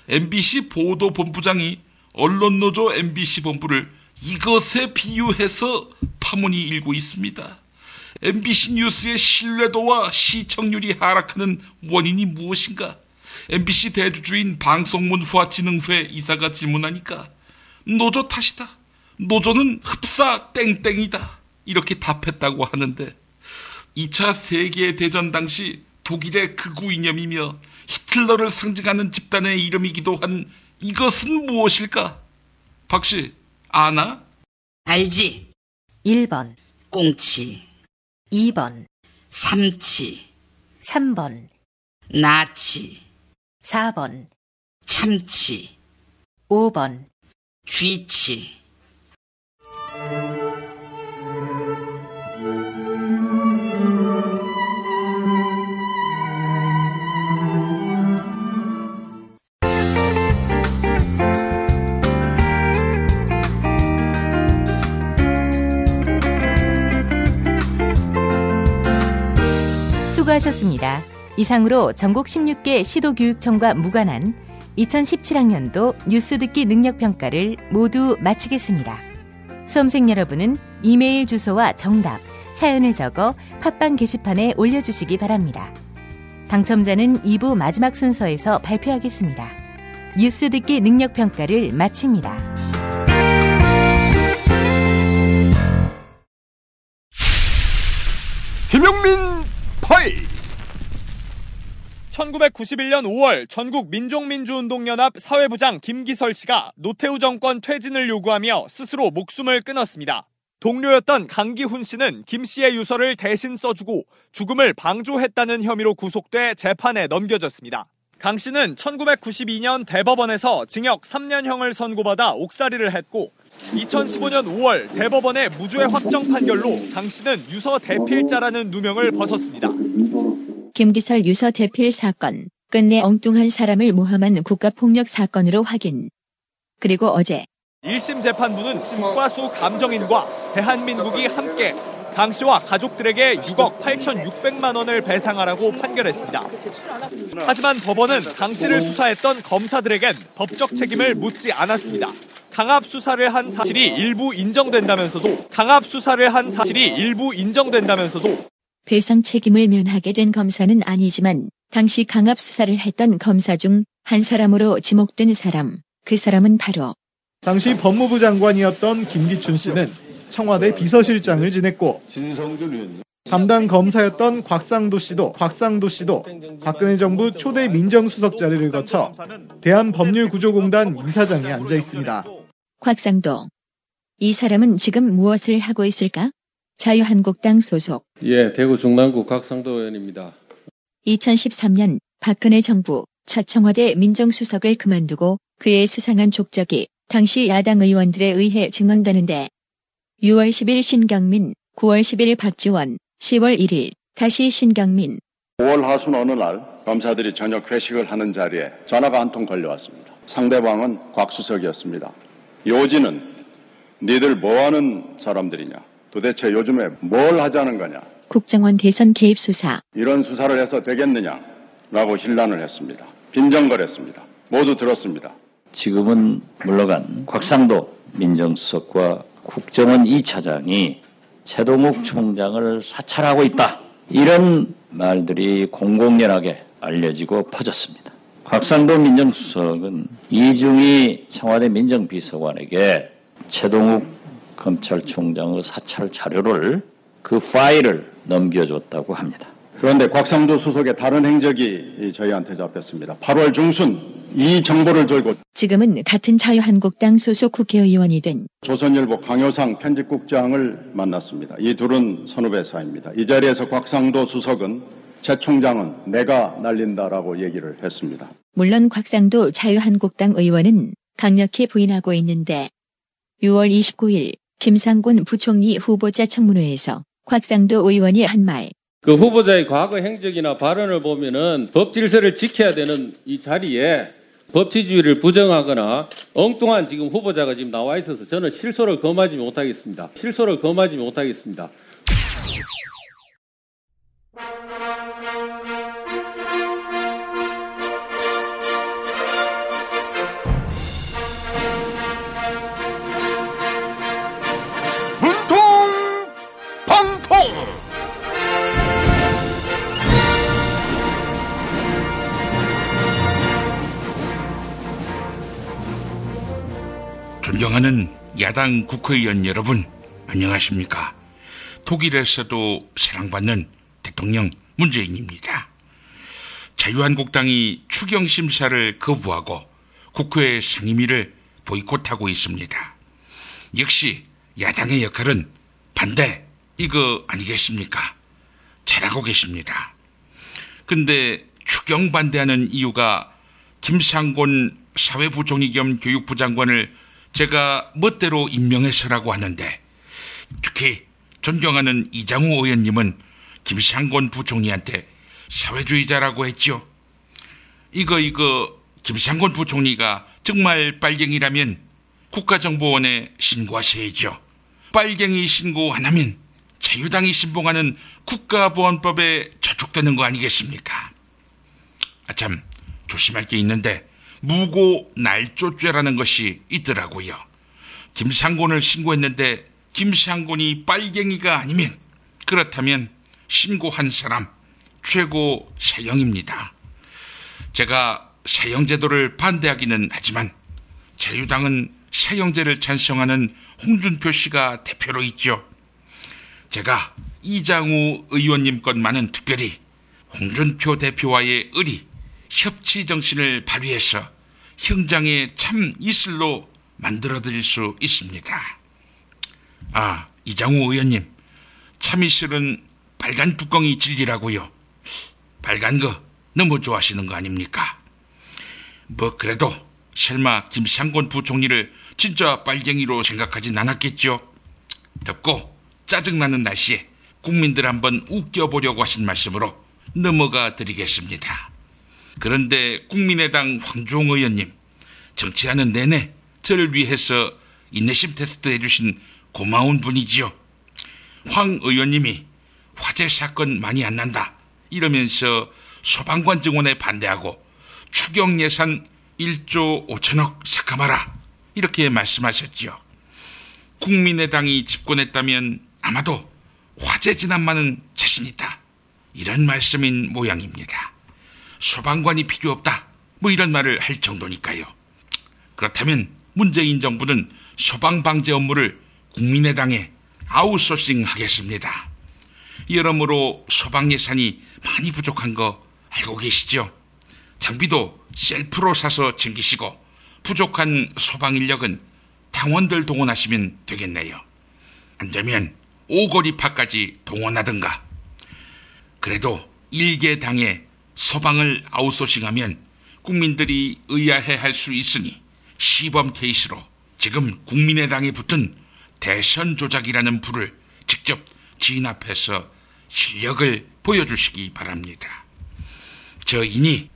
MBC 보도본부장이 언론노조 MBC 본부를 이것에 비유해서 파문이 일고 있습니다. MBC 뉴스의 신뢰도와 시청률이 하락하는 원인이 무엇인가? MBC 대주주인 방송문화진흥회 이사가 질문하니까 노조 탓이다. 노조는 흡사 땡땡이다. 이렇게 답했다고 하는데 2차 세계대전 당시 독일의 극우 이념이며 히틀러를 상징하는 집단의 이름이기도 한 이것은 무엇일까? 박씨, 아나? 알지. 1번 꽁치, 2번 삼치, 3번 나치, 4번 참치, 5번 쥐치. 수고하셨습니다. 이상으로 전국 16개 시도교육청과 무관한 2017학년도 뉴스 듣기 능력평가를 모두 마치겠습니다. 수험생 여러분은 이메일 주소와 정답, 사연을 적어 팟빵 게시판에 올려주시기 바랍니다. 당첨자는 2부 마지막 순서에서 발표하겠습니다. 뉴스 듣기 능력평가를 마칩니다. 김용민 파일. 1991년 5월 전국 민족민주운동연합 사회부장 김기설 씨가 노태우 정권 퇴진을 요구하며 스스로 목숨을 끊었습니다. 동료였던 강기훈 씨는 김 씨의 유서를 대신 써주고 죽음을 방조했다는 혐의로 구속돼 재판에 넘겨졌습니다. 강 씨는 1992년 대법원에서 징역 3년형을 선고받아 옥살이를 했고 2015년 5월 대법원의 무죄 확정 판결로 강 씨는 유서 대필자라는 누명을 벗었습니다. 김기설 유서 대필 사건, 끝내 엉뚱한 사람을 모함한 국가폭력 사건으로 확인. 그리고 어제 1심 재판부는 국과수 감정인과 대한민국이 함께 강 씨와 가족들에게 6억 8,600만 원을 배상하라고 판결했습니다. 하지만 법원은 강 씨를 수사했던 검사들에겐 법적 책임을 묻지 않았습니다. 강압 수사를 한 사실이 일부 인정된다면서도 배상 책임을 면하게 된 검사는 아니지만 당시 강압 수사를 했던 검사 중 한 사람으로 지목된 사람, 그 사람은 바로 당시 법무부 장관이었던 김기춘 씨는 청와대 비서실장을 지냈고 담당 검사였던 곽상도 씨도 박근혜 정부 초대 민정수석 자리를 거쳐 대한법률구조공단 이사장에 앉아 있습니다. 곽상도. 이 사람은 지금 무엇을 하고 있을까? 자유한국당 소속. 예, 대구 중랑구 곽상도 의원입니다. 2013년 박근혜 정부 첫 청와대 민정수석을 그만두고 그의 수상한 족적이 당시 야당 의원들에 의해 증언되는데 6월 10일 신경민, 9월 10일 박지원, 10월 1일 다시 신경민. 5월 하순 어느 날 검사들이 저녁 회식을 하는 자리에 전화가 한 통 걸려왔습니다. 상대방은 곽수석이었습니다. 요지는 니들 뭐하는 사람들이냐? 도대체 요즘에 뭘 하자는 거냐? 국정원 대선 개입 수사. 이런 수사를 해서 되겠느냐? 라고 hir난을 했습니다. 빈정거렸습니다. 모두 들었습니다. 지금은 물러간 곽상도 민정수석과 국정원 2차장이 최동욱 총장을 사찰하고 있다. 이런 말들이 공공연하게 알려지고 퍼졌습니다. 곽상도 민정수석은 이중희 청와대 민정비서관에게 최동욱 검찰총장의 사찰 자료를 그 파일을 넘겨줬다고 합니다. 그런데 곽상도 수석의 다른 행적이 저희한테 잡혔습니다. 8월 중순 이 정보를 들고 지금은 같은 자유한국당 소속 국회의원이 된 조선일보 강효상 편집국장을 만났습니다. 이 둘은 선후배 사이입니다. 이 자리에서 곽상도 수석은 최 총장은 내가 날린다라고 얘기를 했습니다. 물론 곽상도 자유한국당 의원은 강력히 부인하고 있는데 6월 29일 김상곤 부총리 후보자 청문회에서 곽상도 의원이 한 말. 그 후보자의 과거 행적이나 발언을 보면은 법 질서를 지켜야 되는 이 자리에 법치주의를 부정하거나 엉뚱한 지금 후보자가 지금 나와 있어서 저는 실소를 검하지 못하겠습니다. 존경하는 야당 국회의원 여러분, 안녕하십니까? 독일에서도 사랑받는 대통령 문재인입니다. 자유한국당이 추경심사를 거부하고 국회 상임위를 보이콧하고 있습니다. 역시 야당의 역할은 반대, 이거 아니겠습니까? 잘하고 계십니다. 근데 추경 반대하는 이유가 김상곤 사회부총리 겸 교육부 장관을 제가 멋대로 임명해서라고 하는데, 특히 존경하는 이장우 의원님은 김상곤 부총리한테 사회주의자라고 했죠. 이거 김상곤 부총리가 정말 빨갱이라면 국가정보원에 신고하셔야죠. 빨갱이 신고 안 하면 자유당이 신봉하는 국가보안법에 저촉되는 거 아니겠습니까? 아참, 조심할 게 있는데 무고 날조죄라는 것이 있더라고요. 김상곤을 신고했는데 김상곤이 빨갱이가 아니면, 그렇다면 신고한 사람 최고 사형입니다. 제가 사형제도를 반대하기는 하지만 자유당은 사형제를 찬성하는 홍준표 씨가 대표로 있죠. 제가 이장우 의원님 것만은 특별히 홍준표 대표와의 의리, 협치 정신을 발휘해서 형장에 참 이슬로 만들어드릴 수 있습니다. 아, 이장우 의원님, 참이슬은 빨간 뚜껑이 진리라고요. 빨간 거 너무 좋아하시는 거 아닙니까? 뭐 그래도 설마 김상곤 부총리를 진짜 빨갱이로 생각하진 않았겠죠. 덥고 짜증나는 날씨에 국민들 한번 웃겨보려고 하신 말씀으로 넘어가 드리겠습니다. 그런데 국민의당 황주홍 의원님, 정치하는 내내 저를 위해서 인내심 테스트 해주신 고마운 분이지요. 황 의원님이 화재 사건 많이 안 난다 이러면서 소방관 증원에 반대하고 추경 예산 1조 5천억 삭감하라 이렇게 말씀하셨죠. 국민의당이 집권했다면 아마도 화재 진압만은 자신 있다, 이런 말씀인 모양입니다. 소방관이 필요 없다, 뭐 이런 말을 할 정도니까요. 그렇다면 문재인 정부는 소방방재 업무를 국민의당에 아웃소싱 하겠습니다. 여러모로 소방 예산이 많이 부족한 거 알고 계시죠? 장비도 셀프로 사서 챙기시고 부족한 소방 인력은 당원들 동원하시면 되겠네요. 안 되면 오거리파까지 동원하든가. 그래도 일개 당에 소방을 아웃소싱하면 국민들이 의아해할 수 있으니 시범 케이스로 지금 국민의당에 붙은 대선 조작이라는 불을 직접 지인 앞에서 실력을 보여주시기 바랍니다. 저이니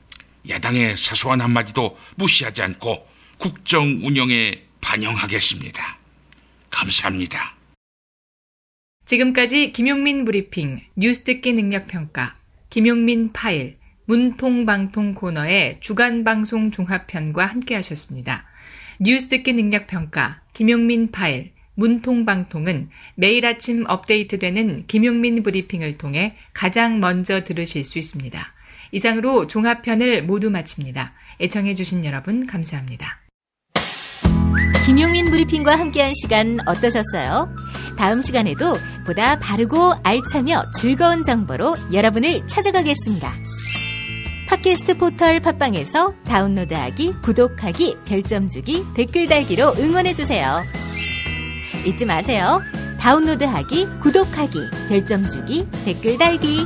야당의 사소한 한마디도 무시하지 않고 국정 운영에 반영하겠습니다. 감사합니다. 지금까지 김용민 브리핑, 뉴스 듣기 능력평가, 김용민 파일, 문통방통 코너의 주간방송 종합편과 함께하셨습니다. 뉴스 듣기 능력평가, 김용민 파일, 문통방통은 매일 아침 업데이트되는 김용민 브리핑을 통해 가장 먼저 들으실 수 있습니다. 이상으로 종합편을 모두 마칩니다. 애청해주신 여러분 감사합니다. 김용민 브리핑과 함께한 시간 어떠셨어요? 다음 시간에도 보다 바르고 알차며 즐거운 정보로 여러분을 찾아가겠습니다. 팟캐스트 포털 팟빵에서 다운로드하기, 구독하기, 별점 주기, 댓글 달기로 응원해주세요. 잊지 마세요. 다운로드하기, 구독하기, 별점 주기, 댓글 달기.